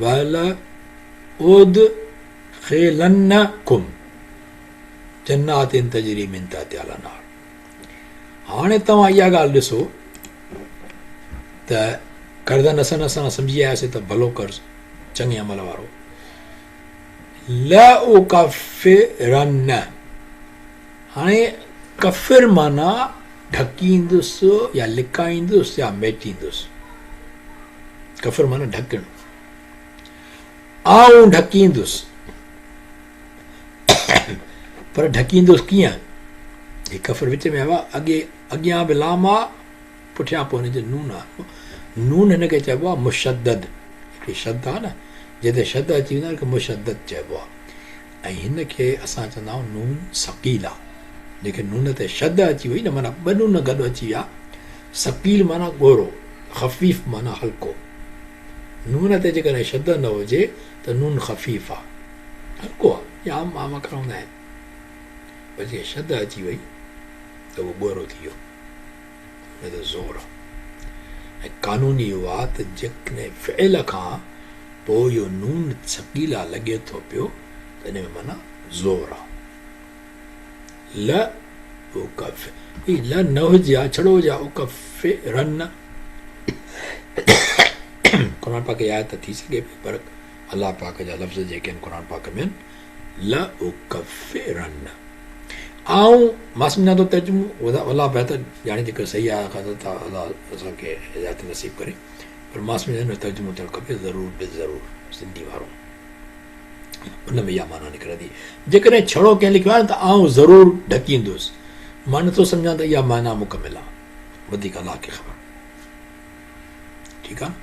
वलउदखिलन्नकुम जन्नातिन तजरी मिन तहतिहा अल-अनहार हाणे तव्हां इहा ॻाल्हि ॾिसो त करदन असां सम्झी आयासीं त भलो कर चङे अमल वारो ल उकफ़िरन हाणे कफ़िर माना ढकींदुसि या लिकाईंदुसि या मेटींदुसि कफ़िर माना ढकणु आऊं ढकींदुसि पर ढकींदुसि कीअं ही कफ़िर विच में आयो आहे अॻियां बि लाम आहे पुठियां पोइ हुनजो नून आहे नून हिनखे चइबो आहे मुशद्दद हिकिड़ी शब्द आहे न जिते शब्द अची वेंदो आहे हिनखे मुशद्दद चइबो आहे ऐं हिनखे असां चवंदा आहियूं नून सकील आहे जेके नून ते शब्द अची वई न माना ॿ नून गॾु अची विया सकील माना ॻोरो ख़फ़ीफ़ माना हल्को नून ते जेकॾहिं शब्द न हुजे त नून ख़फ़ीफ़ आहे हल्को आहे या आम अखर हूंदा आहिनि पर जे शब्द अची वई त उहो ॻोरो थी वियो न त ज़ोर आहे ऐं कानून इहो आहे त जेकॾहिं फ़इल खां पोइ इहो नून सकीला लॻे थो पियो त हिन में माना ज़ोर आहे ल न हुजे हा छड़ो हुजे हा उकफ़िरन क़ुर पाक जी आयत थी सघे पई पर अलाह पाक जा लफ़्ज़ जेके आहिनि क़ुर पाक में ल उकफ़िरन ऐं मां सम्झां थो तर्जुमो अलाह बहितर ॼाणे जेकर सही आहे अलाह असांखे हिदायत नसीब करे पर मां सम्झां थो तर्जुमो थियणु खपे ज़रूरु बि ज़रूरु सिंधी वारो उन में इहा माना निकिरंदी जेकॾहिं छड़ो कंहिं लिखियो आहे न त आउं ज़रूरु ढकींदुसि मां नथो सम्झां त इहा माना मुकमिल आहे वधीक अलाह खे ख़बर ठीकु आहे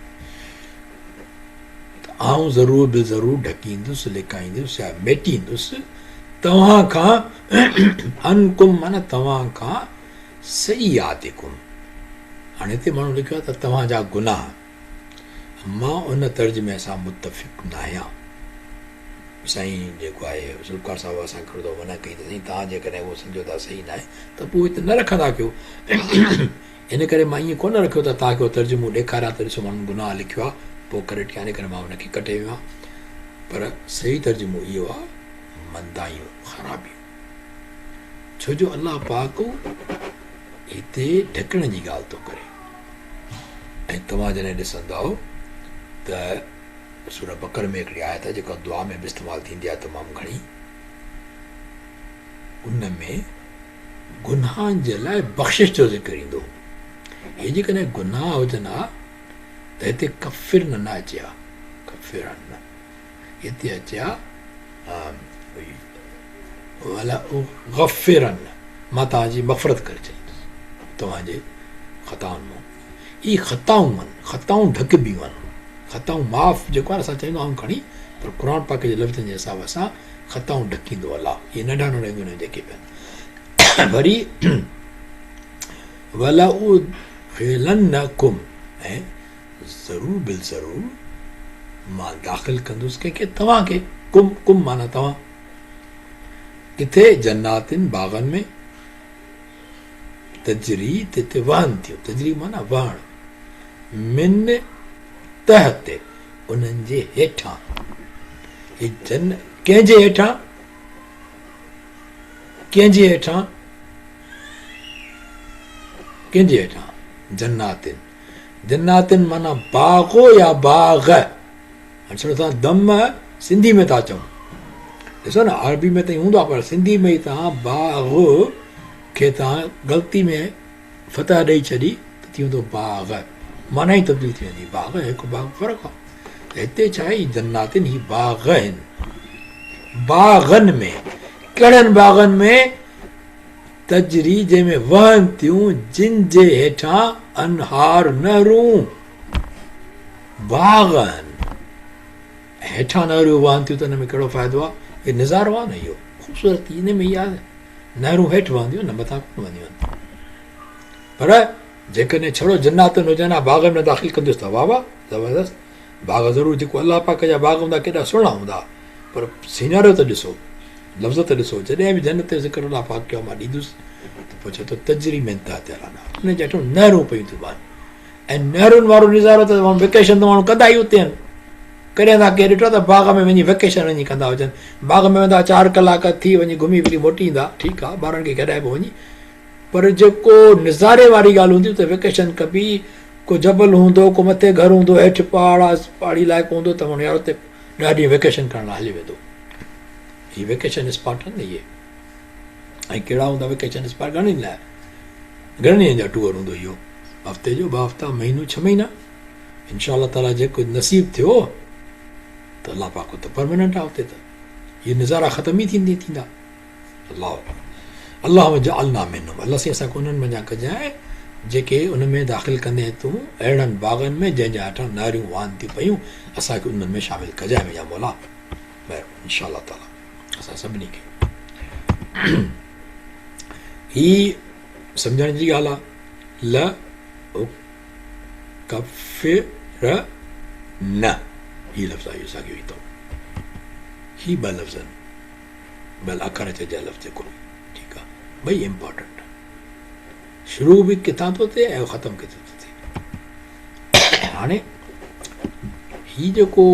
त आउं ज़रूरु बि ज़रूरु ढकींदुसि लिकाईंदुसि या मेटींदुसि तव्हां खां अनकुम माना तव्हां खां सही यादिकुम हाणे हिते माण्हू लिखियो आहे त तव्हांजा गुनाह मां उन तर्जुमे सां मुतफ़िक़ न आहियां साईं जेको आहे सुलकार साहिब असां खणंदो मना कई त साईं तव्हां जेकॾहिं उहो सम्झो था सही न आहे त पोइ हिते न रखंदा कयो इन करे मां ईअं कोन रखियो त तव्हांखे उहो तर्जुमो ॾेखारियां त ॾिसो माण्हू गुनाह लिखियो आहे पोइ करे टियाने करे मां हुनखे कटे वियो आहियां पर सही तर्जुमो इहो आहे मंदायूं ख़राबियूं छो जो अलाह पाक हिते ढकण जी ॻाल्हि थो करे ऐं तव्हां जॾहिं ॾिसंदव त सूरह बकर में हिकिड़ी आयत आहे जेका दुआ में बि इस्तेमालु थींदी आहे तमामु घणी उन में गुनाहनि जे लाइ बख़्शिश जो ज़िक्र ईंदो हे जेकॾहिं गुनाह हुजनि हा त हिते कफ़िर न अचे हा कफ़िर न हिते अचे हा गफ़िरन मां तव्हांजी मफ़रत करे छॾींदुसि तव्हांजे ख़ताउनि मां इहे ख़ताऊं आहिनि ख़ताऊं ढकबियूं आहिनि ख़ताऊं माफ़ जेको आहे असां चवंदा आहियूं खणी पर क़ुर पाक जे लफ़्ज़नि जे हिसाब सां ख़ताऊं ढकींदो अलाह इहे नंढा नंढा गुनाह जेके बि आहिनि वरी वलउदखिलन्नकुम ऐं ज़रूरु बिल ज़रूरु मां दाख़िल कंदुसि कंहिंखे तव्हांखे कुम कुम माना तव्हां किथे जन्नातिन बाग़नि में तजरी ते वहनि थियूं तजरी माना वहण मिन तहते उन्हनि जे हेठां कंहिंजे हेठां कंहिंजे हेठां कंहिंजे हेठां जन्नातिन जन्नातिन माना बाग़ो या बाग़ हाणे तव्हां दम सिंधी में था चऊं ॾिसो न अरबी में त हूंदो आहे पर सिंधी में ई तव्हां बाग़ खे तव्हां ग़लती में फतह ॾेई छॾी त थी वेंदो बाग़ माना ई तब्दील थी वेंदी बाग़ हिकु बाग़ फ़र्क़ु आहे त हिते छा आहे जन्नातिन ही बाग़ आहिनि बाग़नि में कहिड़नि बाग़नि में तजरी जंहिंमें वहनि थियूं जिन जे हेठां अनहार नहरूं बाग़ आहिनि हेठां नहरूं वहनि थियूं त हिन में कहिड़ो फ़ाइदो आहे इहो नज़ारो आहे न इहो ख़ूबसूरती इन में ई आहे नहरूं हेठि वहंदियूं न मथां कोन वहंदियूं आहिनि पर जेकॾहिं छड़ो जन्नातुनि हुजनि हा बाग़ में दाख़िल कंदुसि त वाह वाह ज़बरदस्त बाग़ ज़रूरु जेको अलाह पाक जा बाग़ हूंदा केॾा सुहिणा हूंदा पर सीनारियो त ॾिसो लफ़्ज़ त ॾिसो जॾहिं बि जन्नत जो ज़िक्र अलाह पाक कयो मां ॾींदुसि त पोइ चए थो तजरी में हुन जे हेठां नहरूं पयूं थियूं वहनि ऐं नहरुनि वारो नज़ारो त माण्हू वेकेशन त माण्हू कंदा ई उते आहिनि कॾहिं तव्हां कंहिं ॾिठो त बाग़ में वञी वेकेशन वञी कंदा हुजनि बाग़ में वेंदा 4 कलाक थी वञी घुमी फिरी मोटी ईंदा ठीकु आहे ॿारनि खे खेॾाइबो वञी पर जेको नज़ारे वारी ॻाल्हि हूंदी त वेकेशन कबी को जबल हूंदो, को मथे घर हूंदो, हेठि पहाड़ी इलाइक़ो हूंदो त माण्हू यार हुते ॾह ॾींहं वेकेशन करण लाइ हली वेंदो। हीअ वेकेशन स्पॉट आहिनि न इहे। ऐं कहिड़ा हूंदा वेकेशन स्पॉट? घणनि लाइ, घणनि ॾींहंनि जा टूर हूंदो इहो? हफ़्ते जो, 2 हफ़्ता, महीनो, 6 महीना। इनशा ताला जेको नसीब थियो त अलाह पाक त परमानेंट आहे हुते। त इहे नज़ारा ख़तम ई थींदा। अलाह जअलना मिनहुम, अलाह से असांखे उन्हनि मञा कजांइ जेके उन में दाख़िल कंदे तूं अहिड़नि बाग़नि में जंहिंजे हेठां नारियूं वाहन थी पयूं, असांखे उन्हनि में शामिल कजांइ मुंहिंजा मौला। इनशा ताला असां सभिनी खे ही सम्झण जी ॻाल्हि आहे। ल कफ़िर न, ही लफ़्ज़ आहे, इहो साॻियो ई अथव। ही 2 लफ़्ज़ आहिनि, बल अखर चइजा लफ़्ज़ कोन, ठीकु आहे, ॿई इम्पोर्टेंट। शुरू बि किथां थो थिए ऐं ख़तमु किथे थो थिए। हाणे ही जेको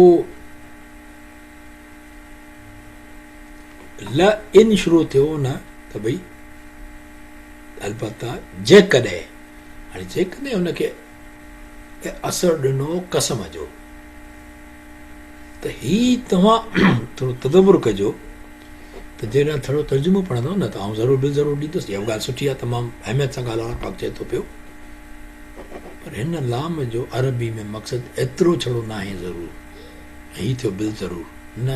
ल इन शुरू थियो न, त भई अलबत्ता जेकॾहिं, हाणे जेकॾहिं हुनखे असरु ॾिनो कसम जो, त ही तव्हां थोरो तदबुर कजो त जॾहिं थोरो तर्जुमो पढ़ंदो न त आउं ज़रूरु बिल ज़रूरु ॾींदुसि। इहा ॻाल्हि सुठी आहे, तमामु अहमियत सां ॻाल्हि पाक चए थो पियो। पर हिन लाम जो अरबी में मक़सदु एतिरो छड़ो न आहे ज़रूरु, ऐं हीउ थियो बिल ज़रूरु न।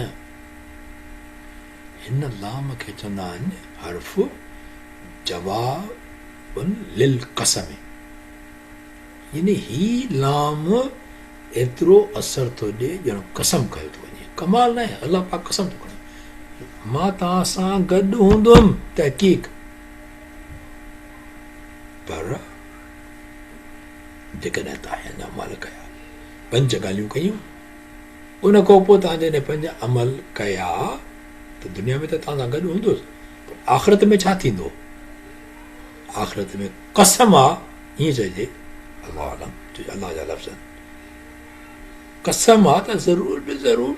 हिन लाम खे चवंदा आहिनि हर्फ़ जवाबुन लिल कसम, यानी ही लाम एतिरो असरु थो ॾिए ॼण कसम कयो थो वञे। कमाल न आहे, अलाह पाक कसम थो खणे, मां तव्हां सां गॾु हूंदुमि तहक़ीक़, पर जेकॾहिं तव्हां हिन अमल कया, 5 ॻाल्हियूं कयूं, उन खां पोइ तव्हां जॾहिं 5 अमल कया त दुनिया में त तव्हां सां गॾु हूंदुसि। आख़िरत में छा थींदो? आख़िरत में कसम आहे, हीअं चइजे, अलाह आलम, अलाह जा लफ़्ज़ आहिनि, कसम आहे त ज़रूरु बि ज़रूरु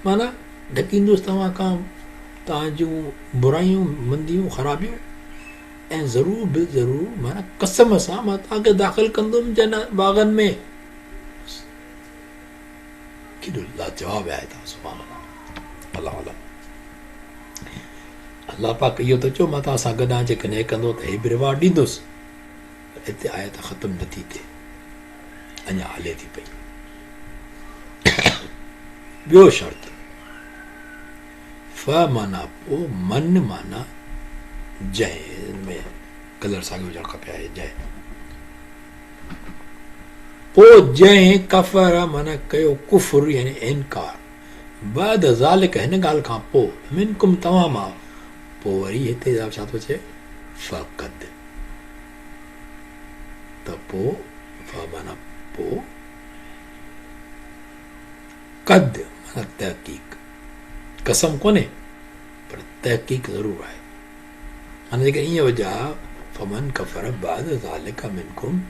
माना ढकींदुसि तव्हां खां तव्हां जूं बुराइयूं, मंदियूं, ख़राबियूं, ऐं ज़रूरु बि ज़रूरु माना कसम सां मां तव्हांखे दाख़िल कंदुमि जन बाग़नि में। केॾो लाजवाब आहे तव्हां, सुभाणे अलाह अलाह। अलाह पाक इहो त चओ मां तव्हां सां गॾु आहियां, जेकॾहिं हे कंदो त हे बि रिवार्ड ॾींदुसि। हिते आयत ख़तमु नथी थिए, अञा हले थी पई। ॿियो शर्त, फ माना पोइ, मन माना जंहिं में कलर साॻियो हुजणु खपे, आहे जंहिं। पोइ जंहिं कफ़र माना कयो कुफ़ुर यानी इनकार, बाद ज़ालिक हिन ॻाल्हि खां पोइ, मिनकुम तव्हां मां, पोइ वरी हिते छा थो चए फ़क़द, त पोइ फ माना पोइ, कद माना तहक़ीक़, कसम कोन्हे पर तहक़ीक़ ज़रूरु आहे। माना जेकर ईअं वजह फमन कफ़र बाद ज़ालिक मिनकुम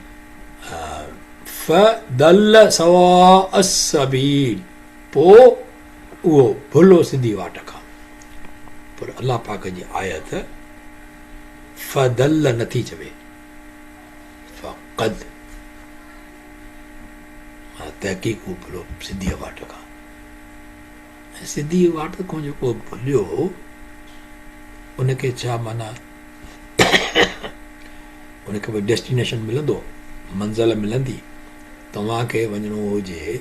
फदल सवाअ सबील, पोइ उहो भुलो सिधी वाट खां। पर अलाह पाक जी आयत फदल नथी चवे, फ़क़द तहक़ीक़ भुलो सिधी वाट खां। ऐं सिधी वाट खां जेको भुलियो उनखे छा माना, उनखे भई डेस्टिनेशन मिलंदो, मंज़िल मिलंदी। तव्हांखे वञिणो हुजे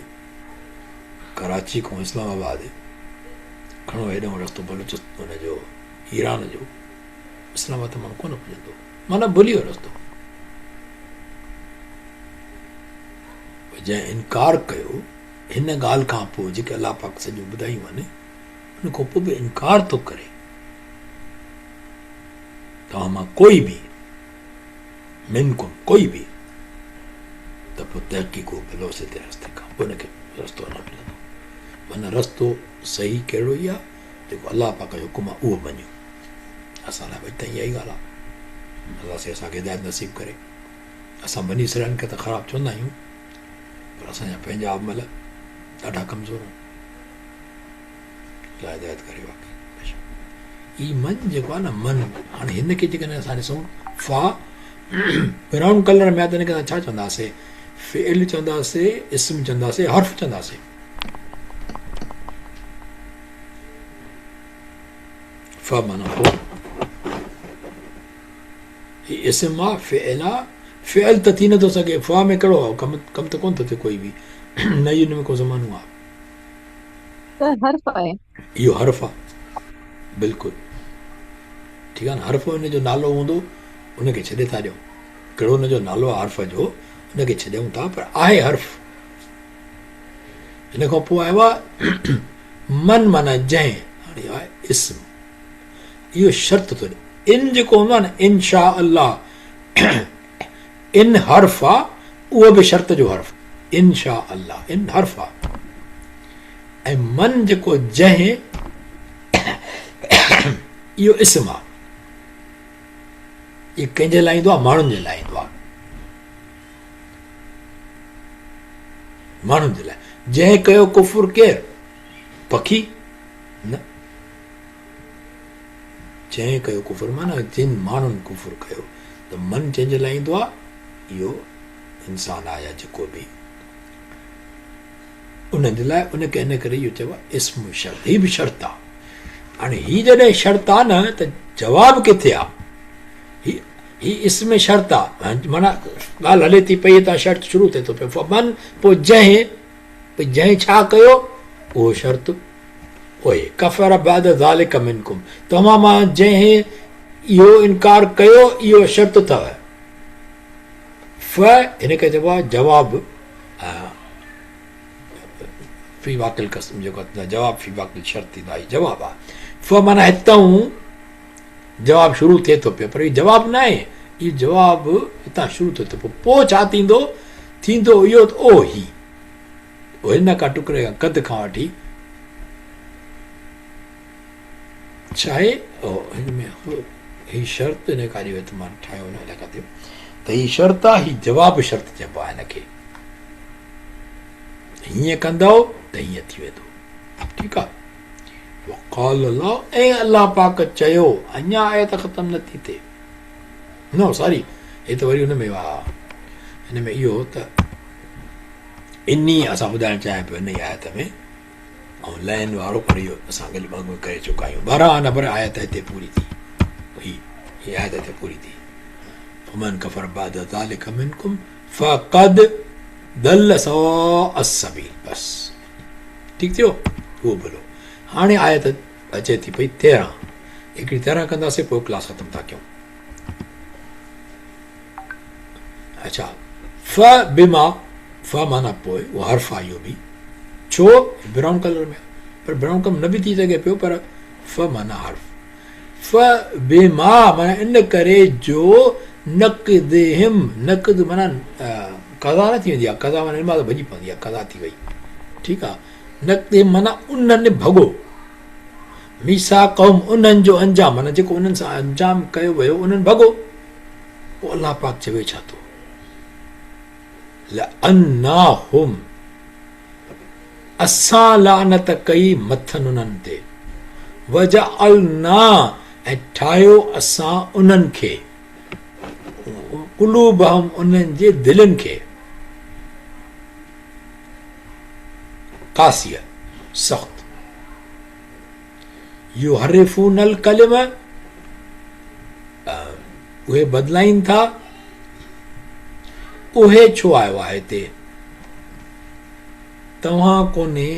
कराची खां इस्लामाबाद, खणो हेॾो रस्तो बलूचिस्तान हुनजो ईरान जो, इस्लामाबाद त माण्हू कोन पुॼंदो, माना भुली वियो रस्तो। जंहिं इनकार कयो हिन ॻाल्हि खां पोइ, जेके अलाह पाक सॼियूं ॿुधायूं आहिनि, उन खां पोइ बि इनकार थो करे, तव्हां मां कोई बि, मिनकुम कोई बि, त पोइ तहक़ीक़ भलो सिधे रस्ते खां, पोइ हुनखे रस्तो न मिलंदो। माना रस्तो सही कहिड़ो ई आहे, जेको अलाह पाक जो हुकुम आहे उहो मञियो। असां लाइ भई त इहा ई ॻाल्हि आहे, अलाह से असांखे हिदायत नसीब करे। असां बनी इसराइल खे त ख़राबु चवंदा आहियूं, पर असांजा पंहिंजा अमल ॾाढा कमज़ोर आहिनि। अलाह हिदायत करे वाक़ई। ही मन जेको आहे न, मन, हाणे हिनखे जेकॾहिं असां ॾिसूं फा ब्राउन कलर में आहे त हिनखे असां छा चवंदासीं, फ़िल चवंदासीं, इस्म चवंदासीं, हर्फ़ चवंदासीं। फ माना हो, ही इस्म आहे, फ़िल आहे। फ़िल त थी नथो सघे, फ में कहिड़ो आहे, कमु त कोन थो थिए कोई बि, न ई हुन में को ज़मानो आहे। त हर्फ आहे। इहो हर्फ़ आहे, बिल्कुलु ठीकु आहे न। हर्फ़ हुनजो नालो हूंदो, उनखे छॾे था ॾियूं। कहिड़ो हुनजो नालो आहे हर्फ़ जो, उनखे छॾियूं था, पर आहे हर्फ़। हिन खां पोइ आयो आहे मन माना जंहिं, हाणे आहे इस्म। इहो शर्त थो ॾे। इन जेको हूंदो आहे न, इनशा अल्लाह, इन हर्फ़ आहे, उहो बि शर्त जो हर्फ़। इनशा अल्लाह, इन हर्फ़ आहे। ऐं मन जेको जंहिं, इहो इस्म आहे। इहो कंहिंजे लाइ ईंदो आहे, माण्हुनि जे लाइ ईंदो आहे, माण्हुनि जे लाइ। जंहिं कयो कुफुर केरु, पखी न, जंहिं कयो कुफुर माना जिन माण्हुनि कुफुर कयो, त मन जंहिंजे लाइ ईंदो आहे, इहो इंसान आहे या जेको बि, उनजे लाइ, उनखे इन करे इहो चइबो आहे इस्म शर्त। हीअ बि शर्त आहे। हाणे हीअ जॾहिं शर्त आहे न, त जवाबु किथे आहे? ही इस्म शर्त आहे, माना ॻाल्हि हले थी पई, हितां शर्त शुरू थिए थो पियो। मन पोइ जंहिं, भई जंहिं छा कयो, उहो शर्त। ओए कफ़र बाद ज़ालिक मिनकुम, तव्हां मां जंहिं इहो इनकार कयो, इहो शर्त अथव। फ हिनखे चइबो आहे जवाबु, फी वाकिल क़स्म, जेको जवाबु फी वाकिल शर्त थींदो आहे, जवाबु आहे। फ माना हितां जवाबु शुरू थिए थो पियो, पर इहो जवाबु न आहे, इहो जवाबु हितां शुरू थिए थो पियो। पोइ छा थींदो? थींदो इहो त ओ ही, हिन खां टुकड़े खां कद खां वठी छा आहे, हिन में ही शर्त, हिन खां अॼु मां ठाहियो न, हिन खां थियो त ही शर्त आहे, ही जवाबु शर्त चइबो आहे हिनखे। हीअं कंदव त हीअं थी वेंदो, ठीकु आहे। वक़ाल अल्लाह, ऐं अल्लाह पाक चयो, अञा आयत ख़तमु नथी थिए, न सॉरी, हे त वरी हुन में हिन में इहो त इनी असां ॿुधाइणु चाहियां पियो इन ई आयत में, ऐं लैन वारो, पर इहो असां गली मांगू करे चुका आहियूं। 12 नंबर आयत हिते पूरी थी, ही आयत हिते पूरी थी। फमन कफर बाद ज़ालिक मिनकुम फ़क़द दल सवाअ अस्सबील, बस ठीकु थियो, उहो भलो। हाणे आयत अचे थी पई 13, हिकिड़ी 13 कंदासीं, पोइ क्लास ख़तमु था कयूं। अच्छा, फ बिमा, फ माना पोइ, उहो हर्फ़ आहे इहो बि। छो? ब्राउन कलर में, पर ब्राउन कम न बि थी सघे पियो, पर फ माना हर्फ़। फ बिमा माना इन करे जो नक़दिहिम, नक़द माना कज़ा न थी वेंदी आहे, कज़ा माना इन मां त भॼी पवंदी आहे, कज़ा थी वई, ठीकु आहे। नक़दिहिम माना उन्हनि भॻो, मीसा क़ौम, उन्हनि जो अंजाम, माना जेको उन्हनि सां अंजाम कयो वियो, उन्हनि भॻो। पोइ अलाह पाक चवे छा थो, लअन्नाहुम, असां लानत कई मथनि उन्हनि ते, वजअलना, ऐं ठाहियो असां उन्हनि खे, कुलूबहम, उन्हनि जे दिलनि खे, कासिया, सख़्त। युहर्रिफूनल कलिम, उहे बदिलाइनि था। उहे छो आयो आहे हिते, तव्हां कोन्हे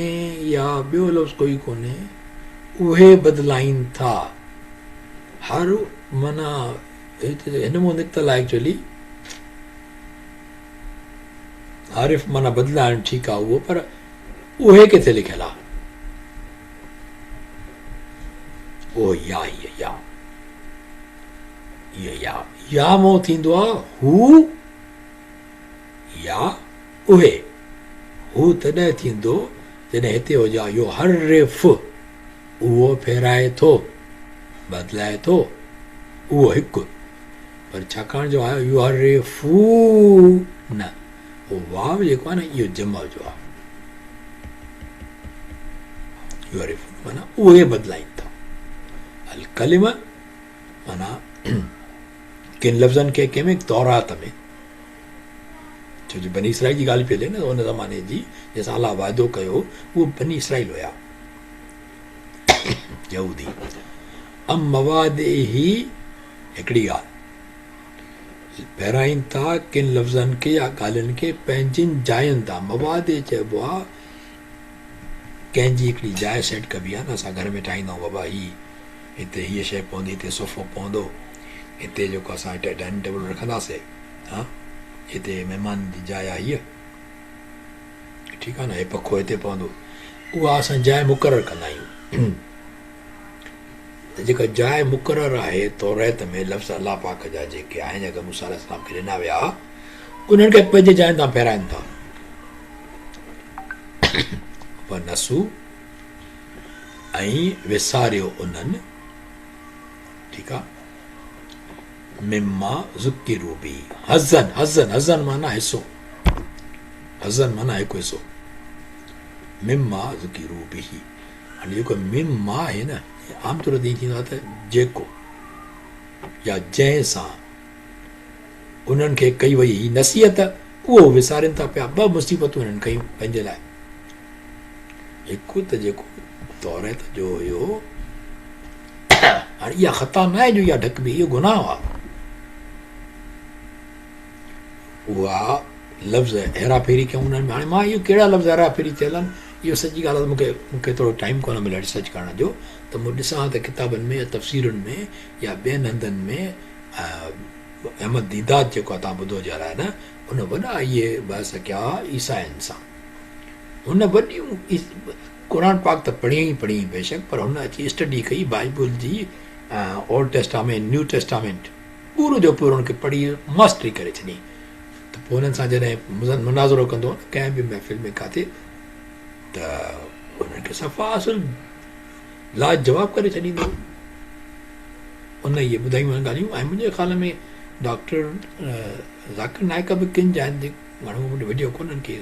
या ॿियो लफ़्ज़ कोई कोन्हे, उहे बदिलाइनि था। हर माना हिन मूं निकितल आहे एक्चुअली, हारिफ़ माना बदिलाइण, ठीकु आहे उहो, पर उहे किथे लिखियलु आहे? ओ या, या मूं थींदो आहे हू या उहे। हू तॾहिं थींदो जॾहिं हिते हुजे यो हर्रिफ़, उहो फेराए थो, बदिलाए थो, उहो हिकु। पर छाकाणि जो आयो यो हर्रिफ़ू न, उहो वाव जेको आहे न, इहो जमल जो आहे। यो हर्रिफ़ माना उहे बदिलाइनि था। अल कलिम माना किन लफ़्ज़नि खे कंहिंमें तौरात में छो जो बनी इसराइल जी ॻाल्हि पई हले न उन ज़माने जी जंहिंसां अलाह वाइदो कयो उहो बनी इसराइल हुया यहूदी अम मवाद ही हिकिड़ी ॻाल्हि पहिराइनि था किन लफ़्ज़नि खे या ॻाल्हियुनि खे पंहिंजियुनि जायुनि तां मवाद चइबो आहे कंहिंजी हिकिड़ी जाइ सेट कबी आहे न असां घर में ठाहींदा आहियूं बाबा ही हिते हीअ शइ पवंदी हिते सोफ़ो पवंदो हिते जेको असां हिते डाइनिंग टेबल रखंदासीं हा हिते महिमान जी जाइ आहे हीअ ठीकु आहे न हे पखो हिते पवंदो उहा असां जाइ मुक़ररु कंदा आहियूं त जेका जाइ मुक़ररु आहे तौरेत में लफ़्ज़ अलाह पाक जा जेके आहिनि जेका मूसा अलैहिस्सलाम खे ॾिना विया उन्हनि खे पंहिंजे जाइनि तां फेराइनि था पर नसू ऐं विसारियो उन्हनि ठीकु आहे मिम्मा ज़ुकिरू बि हज़न हज़न हज़न माना हिसो हज़न माना हिकु हिसो मिम्मा ज़ुकिरू बि हाणे जेको मिम्मा आहे न आमतौर ते ईअं थींदो आहे त जेको या जंहिंसां उन्हनि खे कई वई ही नसीहत उहो विसारनि था पिया ॿ मुसीबतूं हिननि कयूं पंहिंजे लाइ हिकु त जेको तौरेत जो हुयो हाणे इहा ख़ता न आहे जो इहा ढकबी इहो गुनाह आहे उहा लफ़्ज़ हेरा फेरी कयूं उन्हनि में हाणे मां इहो कहिड़ा लफ़्ज़ हेरा फेरी थियल आहिनि इहो सची ॻाल्हि आहे मूंखे थोरो टाइम कोन मिलियो रिसर्च करण जो त मूं ॾिसां त किताबनि में या तफ़सीरुनि में या ॿियनि हंधनि में अहमद दीदात जेको आहे तव्हां ॿुधो जा न उन वॾा इहे बहस कया ईसाइनि सां हुन वॾियूं क़ुर पाक त पढ़ी बेशक पर हुन अची स्टडी कई बाइबल जी ओल्ड टेस्टामेंट न्यू टेस्टामेंट पूरो जो पूरो हुनखे पढ़ी मास्टरी करे छॾी त पोइ हुननि सां जॾहिं मुनाज़रो कंदो न कंहिं बि महफ़िल में किथे त उन्हनि खे सफ़ा असुल लाजवाब करे छॾींदो उन इहे ॿुधायूं ॻाल्हियूं ऐं मुंहिंजे ख़्याल में डॉक्टर ज़ाकिर नाइक बि किन जाइनि ते माण्हू मुंहिंजो विडियो कोन्हनि कई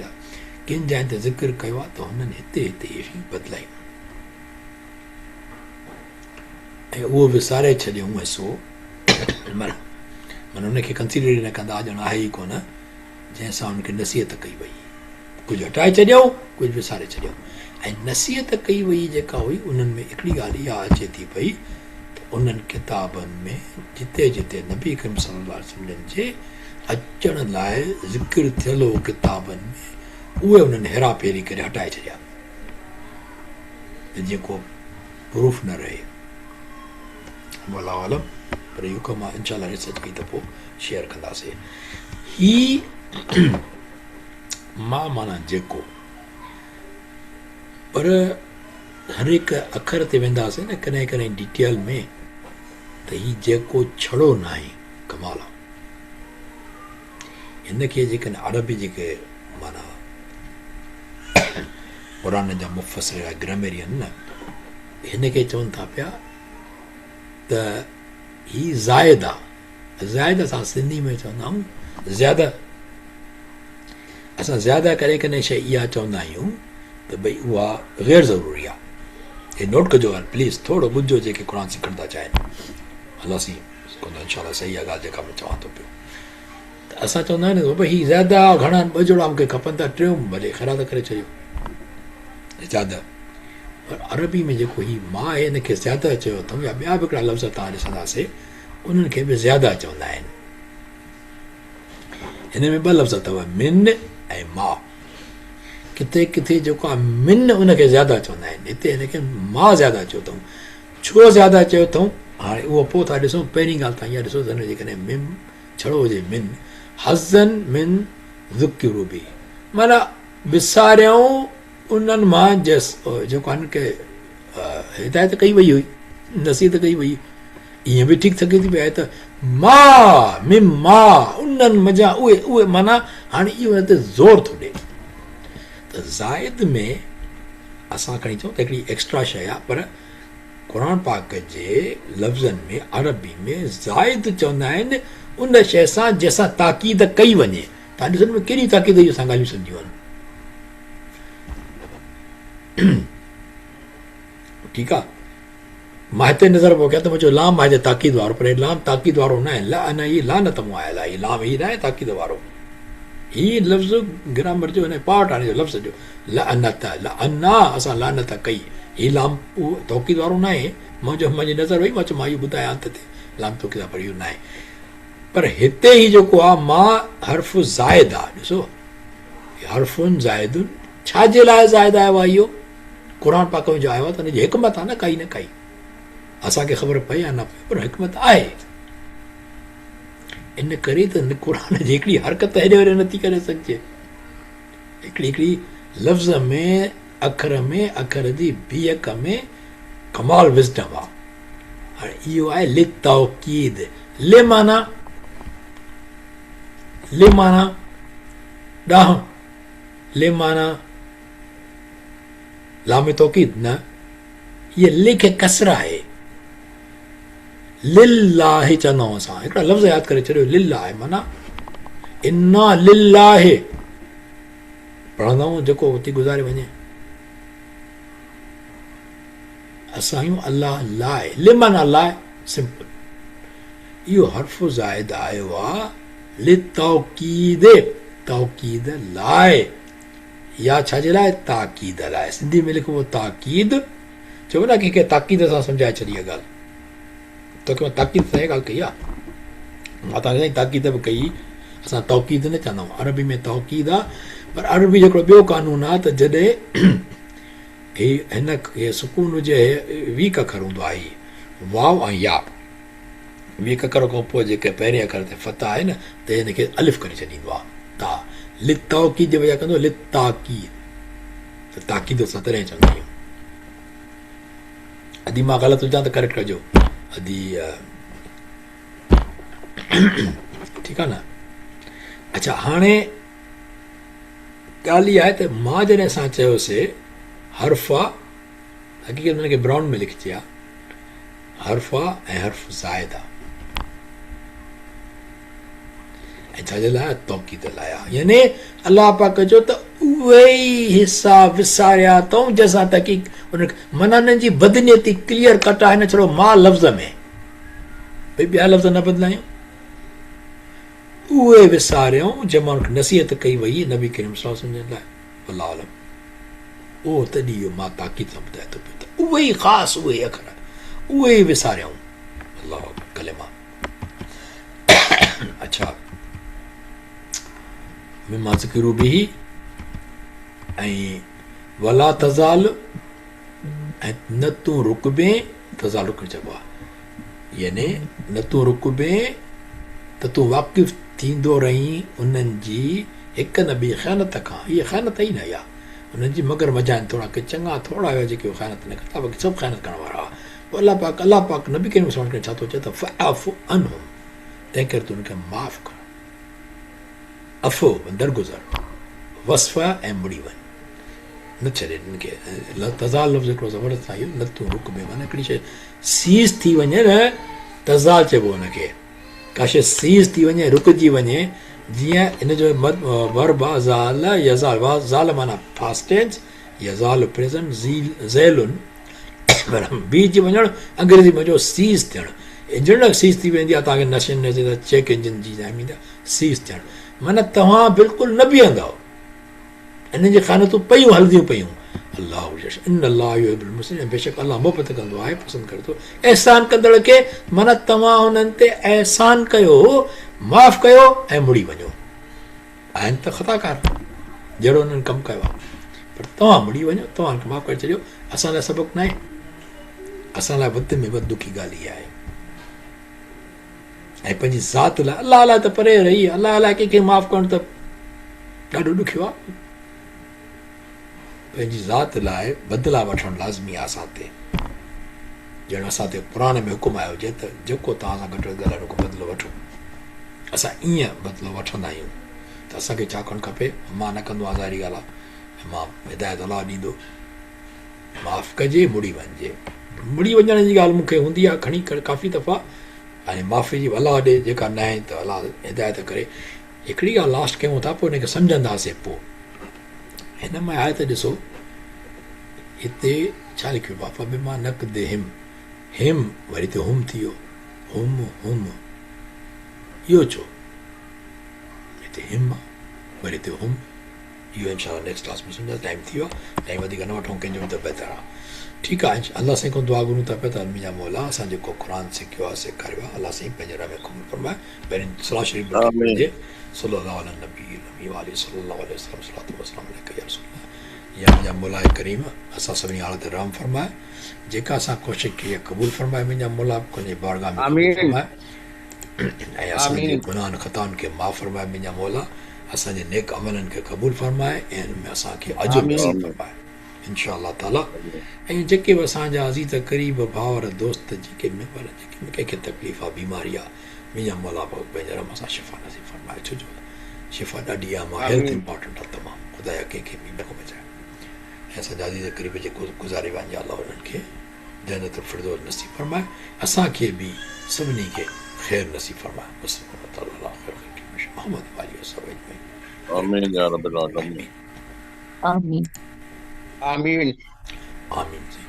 किन जाइनि ते ज़िक्र कयो आहे त हुननि हिते इहे शयूं बदिलायूं ऐं उहो विसारे छॾियऊं हिसो माना हुनखे कंसीडर न कंदा ॼण आहे ई कोन जंहिंसां हुनखे नसीहत कई वई कुझु हटाए छॾियऊं कुझु विसारे छॾियऊं ऐं नसीहत कई वई जेका हुई उन्हनि में हिकिड़ी ॻाल्हि इहा अचे थी पई त उन्हनि किताबनि में जिते जिते नबी करीम सल्लल्लाहु अलैहि वसल्लम जे अचण लाइ ज़िक्र थियल हो किताबनि में उहे उन्हनि हेरा फेरी करे हटाए छॾिया त जेको प्रूफ न रहे अलाह आलम पर इहो कमु आहे इनशा रिसर्च कई त पोइ शेयर कंदासीं ही मां माना जेको पर हर हिकु अखर ते वेंदासीं न कॾहिं कॾहिं डिटेल में त हीउ जेको छड़ो न आहे कमाल आहे हिनखे जेकॾहिं अरबी जेके माना क़ुर जा मुफ़सर या ग्रामेरियन न हिनखे चवनि था पिया त ही ज़ाइद आहे ज़ाइद असां सिंधी में चवंदा आहियूं ज़्यादा असां ज़्यादा करे कॾहिं शइ इहा चवंदा आहियूं त भई उहा ग़ैर ज़रूरी आहे हे नोट कजो हाणे प्लीज़ थोरो ॿुधो जेके क़ुर सिखण था चाहिनि हलासीं कोन इनशा सही आहे ॻाल्हि जेका मां चवां थो पियो त असां चवंदा आहियूं न भई हीउ ज़्यादा घणा ॿ जोड़ा मूंखे खपनि था टियों भले ख़ैरात करे छॾियो ज़्यादा पर अरबी में जेको हीउ मां आहे हिनखे ज़्यादा चयो अथऊं या ॿिया बि हिकिड़ा लफ़्ज़ तव्हां ॾिसंदासीं उन्हनि खे बि ज़्यादा चवंदा आहिनि हिन में ॿ लफ़्ज़ अथव मिन ऐं मां किथे किथे जेको आहे मिन उनखे ज़्यादा चवंदा आहिनि हिते हिनखे मां ज़्यादा चयो अथऊं छो ज़्यादा चयो अथऊं हाणे उहो पोइ था ॾिसूं पहिरीं ॻाल्हि तव्हां इहा ॾिसो त हिन जेकॾहिं मिन छड़ो हुजे मिन हज़न मिन ज़ुकिरू बि माना विसारियऊं उन्हनि मां जेको आहे हिनखे हिदायत कई वई हुई नसीहत कई वई ईअं बि ठीकु सघे थी पई आहे त मां मिम मां उन्हनि मज़ा उहे माना हाणे इहो हिते ज़ोर थो ॾिए त ज़ाइद में असां खणी चऊं त हिकिड़ी एक्स्ट्रा शइ आहे पर क़ुर पाक जे लफ़्ज़नि में अरबी में ज़ाइद चवंदा आहिनि उन शइ सां जंहिंसां ताक़ीद कई वञे तव्हां ॾिसो में कहिड़ी ताक़ीद जी असां ॻाल्हियूं सम्झियूं आहिनि ठीकु आहे मां हिते नज़र पोइ कयां त मुंहिंजो लाम आहे ताक़ीद वारो पर लाम ताक़ीद वारो न आहे न हीउ लानत मूं आयल आहे हीउ लाम हीउ न आहे ताक़ीद वारो ही लफ़्ज़ ग्रामर जो हिन पार्ट हाणे जो लफ़्ज़ जो लअनत लअना असां लानत कई ही लाम तौक़ीद वारो न आहे मुंहिंजी नज़र वई मां चयो मां इहो ॿुधायां अंत ते लाम तौक़ीद पर इहो न आहे पर हिते ही जेको आहे मां हर्फ़ ज़ाइद आहे ॾिसो हर्फ़ुन ज़ाइदुन छाजे लाइ ज़ाइद आयो आहे इहो क़ुर पाक में जो आयो आहे त हुनजी हिकमत आहे न काई असांखे ख़बर पए या न पए पर हिकमत आहे इन करे त क़ुर जी हिकिड़ी हरकत हेॾे होॾे नथी करे सघिजे हिकिड़ी लफ़्ज़ में अखर जी बीहक में कमाल विज़डम आहे हाणे इहो आहे लितौकीद लिमाना ॾांहुं लिमाना लाम तौकीद न इहे लिख कसर आहे लिल्लाहि चवंदा आहियूं असां हिकिड़ा लफ़्ज़ यादि करे छॾियो लिल्लाहि माना इन्ना लिल्लाहि पढ़ंदा आहियूं जेको उते गुज़ारे वञे असां आहियूं अलाह लाइ लिमाना लाइ सिंपल इहो हर्फ़ ज़ाइद आयो आहे लितौकीद तौकीद लाइ या छाजे लाइ ताकीद लाइ सिंधी में लिखो ताकीद चओ न कंहिंखे ताकीद सां सम्झाए छॾी इहा ॻाल्हि तोखे मां ताकीद सां इहा ॻाल्हि कई आहे मां तव्हांखे ताकीद बि कई असां तौकीद न चवंदा आहियूं अरबी में तौकीद आहे पर अरबी जेको ॿियो कानून आहे त जॾहिं हिन सुकून हुजे वीक अखर हूंदो आहे वाव ऐं या वीक अखर खां पोइ जेके पहिरें अखर ते फतह आहे न त हिनखे अलिफ करे छॾींदो आहे ता लितौकीद जे वजह कंदो लिताकीद त ताकीद सां तॾहिं चवंदा आहियूं अदी मां ग़लति हुजां त करेक्ट कजो अदी ठीकु आहे न अच्छा हाणे ॻाल्हि इहा आहे त मां जॾहिं असां चयोसीं हर्फ़ आहे हक़ीक़त हुनखे ब्राउन में लिखिजे आहे हर्फ़ आहे ऐं हर्फ़ ज़ाइद आहे ऐं छाजे लाइ तौक़ीद लाइ आहे यानी अलाह पाक चयो त उहे ई हिसा विसारिया अथऊं जंहिंसां तहक़ीक़ उनखे माना हुननि जी बदनियती क्लियर कट आहे न छड़ो मां लफ़्ज़ में भई ॿिया लफ़्ज़ न बदिलायूं उहे विसारियऊं जंहिंमां उनखे नसीहत कई वई नबी करीम सल्लल्लाहु अलैहि वसल्लम लाइ अलाह आलम उहो तॾहिं इहो मां ताक़ीद सां ॿुधाए थो पियो त उहे ई ख़ासि उहे अखर उहे ई विसारियऊं अलाह कलेमा अच्छा मिमा ज़िक्रू बिही ऐं वला तज़ाल ऐं न तूं रुकबे तज़ाल रुकण चइबो आहे यानी न तूं रुकबे त तूं वाक़िफ़ थींदो रहीं उन्हनि जी हिक न ॿी ख़यानत खां हीअ ख़यानत ई न आहे उन्हनि जी मगर मज़ा आहिनि थोरा के चङा थोरा हुआ जेके ख़यानत न कंदा बाक़ी सभु ख़यानत करण वारा हुआ पोइ अलाह पाक नबी करीम सल्लल्लाहु अलैहि वसल्लम छा थो चए त फ़अफ़ु अन्हुम तंहिं करे तूं उनखे माफ़ कर अफ़ो दरगुज़र वसफ़ ऐं मुड़ी वञ न छॾे हिनखे तज़ाल लफ़्ज़ हिकिड़ो ज़बरदस्त आहे इहो न तूं रुक में माना हिकिड़ी शइ सीज़ थी वञे न तज़ाल चइबो हुनखे का शइ सीज़ थी वञे रुकिजी वञे जीअं इन जो वर्ब आहे ज़ाल यज़ाल ज़ाल माना फास्ट टेंस यज़ाल प्रेज़ेंट ज़ैलुन बीजी वञणु अंग्रेज़ी में जो सीज़ थियणु इंजन सीज़ थी वेंदी आहे तव्हांखे नशे नशे चेक इंजन जी ईंदी सीज़ थियणु माना तव्हां बिल्कुलु न बीहंदव इन जी ख़यानतूं पयूं हलंदियूं पयूं अलाह इन अलाह मुस्लिम बेशक अलाह मोहबत कंदो आहे पसंदि करे थो अहसान कंदड़ खे माना तव्हां हुननि ते अहसान कयो माफ़ कयो ऐं मुड़ी वञो आहिनि त ख़ताकार जहिड़ो हुननि कमु कयो आहे पर तव्हां मुड़ी वञो तव्हांखे माफ़ करे छॾियो असां लाइ सबक़ु न आहे असां लाइ वधि में वधि दुखी ॻाल्हि इहा आहे ऐं पंहिंजी ज़ात लाइ अलाह लाइ त परे रही अलाह लाइ कंहिंखे माफ़ करणु त ॾाढो ॾुखियो आहे पंहिंजी ज़ात लाइ बदिला वठणु लाज़मी आहे असां ते ॼण असां ते क़ुर में हुकुम आयो हुजे त जेको तव्हां सां गॾु ॻाल्हाइणो को बदिलो वठो असां ईअं बदिलो वठंदा आहियूं त असांखे छा करणु खपे मां न कंदो आहियां ज़ाहिरी ॻाल्हि आहे मां हिदायत अलाह ॾींदो माफ़ कजे मुड़ी वञिजे मुड़ी वञण जी ॻाल्हि मूंखे हूंदी आहे खणी करे काफ़ी दफ़ा हाणे माफ़ी जी अलाह ॾे जेका न आहे त अलाह हिदायत करे हिकिड़ी ॻाल्हि लास्ट कयूं था पोइ हिनखे सम्झंदासीं पोइ हिन में आहे त ॾिसो हिते छा लिखियो आहे फ़बिमा नक़दि हिम वरी त हुम थी वियो हुम इहो छो हिते हिम आहे वरी ते हम इहो इंशाल्लाह नेक्स्ट क्लास में सम्झा टाइम थी वियो आहे टाइम वधीक न वठूं कंहिंजो बि त बहितर आहे ठीकु आहे अलाह साईं खां दुआ घुरूं था पिया त मुंहिंजा मौला असां जेको क़ुर सिखियो आहे सेखारियो आहे अलाह साईं पंहिंजे रह में क़बूल फरमाए पहिरीं सलाह शरीफ़ ॿ टे आमीन पढ़िजे सल्लल्लाहु अला नबी अल-अमी व आलिहि सल्लल्लाहु अलैहि वसल्लम सलातु व सलाम अलैका या रसूल अल्लाह या मुंहिंजा मौला करीम असां सभिनी हालत रहम फरमाए जेका असां कोशिशि कई आहे क़बूल फरमाए मुंहिंजा मौला तुंहिंजे बारगाह में क़बूल आमीन फरमाए ऐं असांजे आमीन गुनाहनि ख़ताउनि खे माफ़ फरमाए मुंहिंजा मौला असांजे नेक अमलनि खे क़बूल फरमाए ऐं हिन में असांखे अजुर आमीन नसीब आमीन फरमाए इंशा अल्लाह ताला ऐं जेके बि असांजा अज़ीज़ क़रीब भाउर दोस्त जेके मेंबर जेके कंहिंखे तकलीफ़ आहे बीमारी आहे मुंहिंजा मौला पंहिंजे रम सां शिफ़ा नसीब फरमाए छो जो शिफ़ा ॾाढी आहे मां हेल्थ आमीन इंपॉर्टेंट आहे तमामु ख़ुदा कंहिंखे बि न को बचाए ऐं असांजा अज़ीज़ क़रीब जेको गुज़ारे वञे अलाह उन्हनि खे जन्नत फिरदौस नसीब फरमाए असांखे बि सभिनी खे ख़ैर नसीब फरमाए मोहम्मद वाली वसल्लम आमीन या रब्बल आलमीन आमीन आमीन आमीन आमीन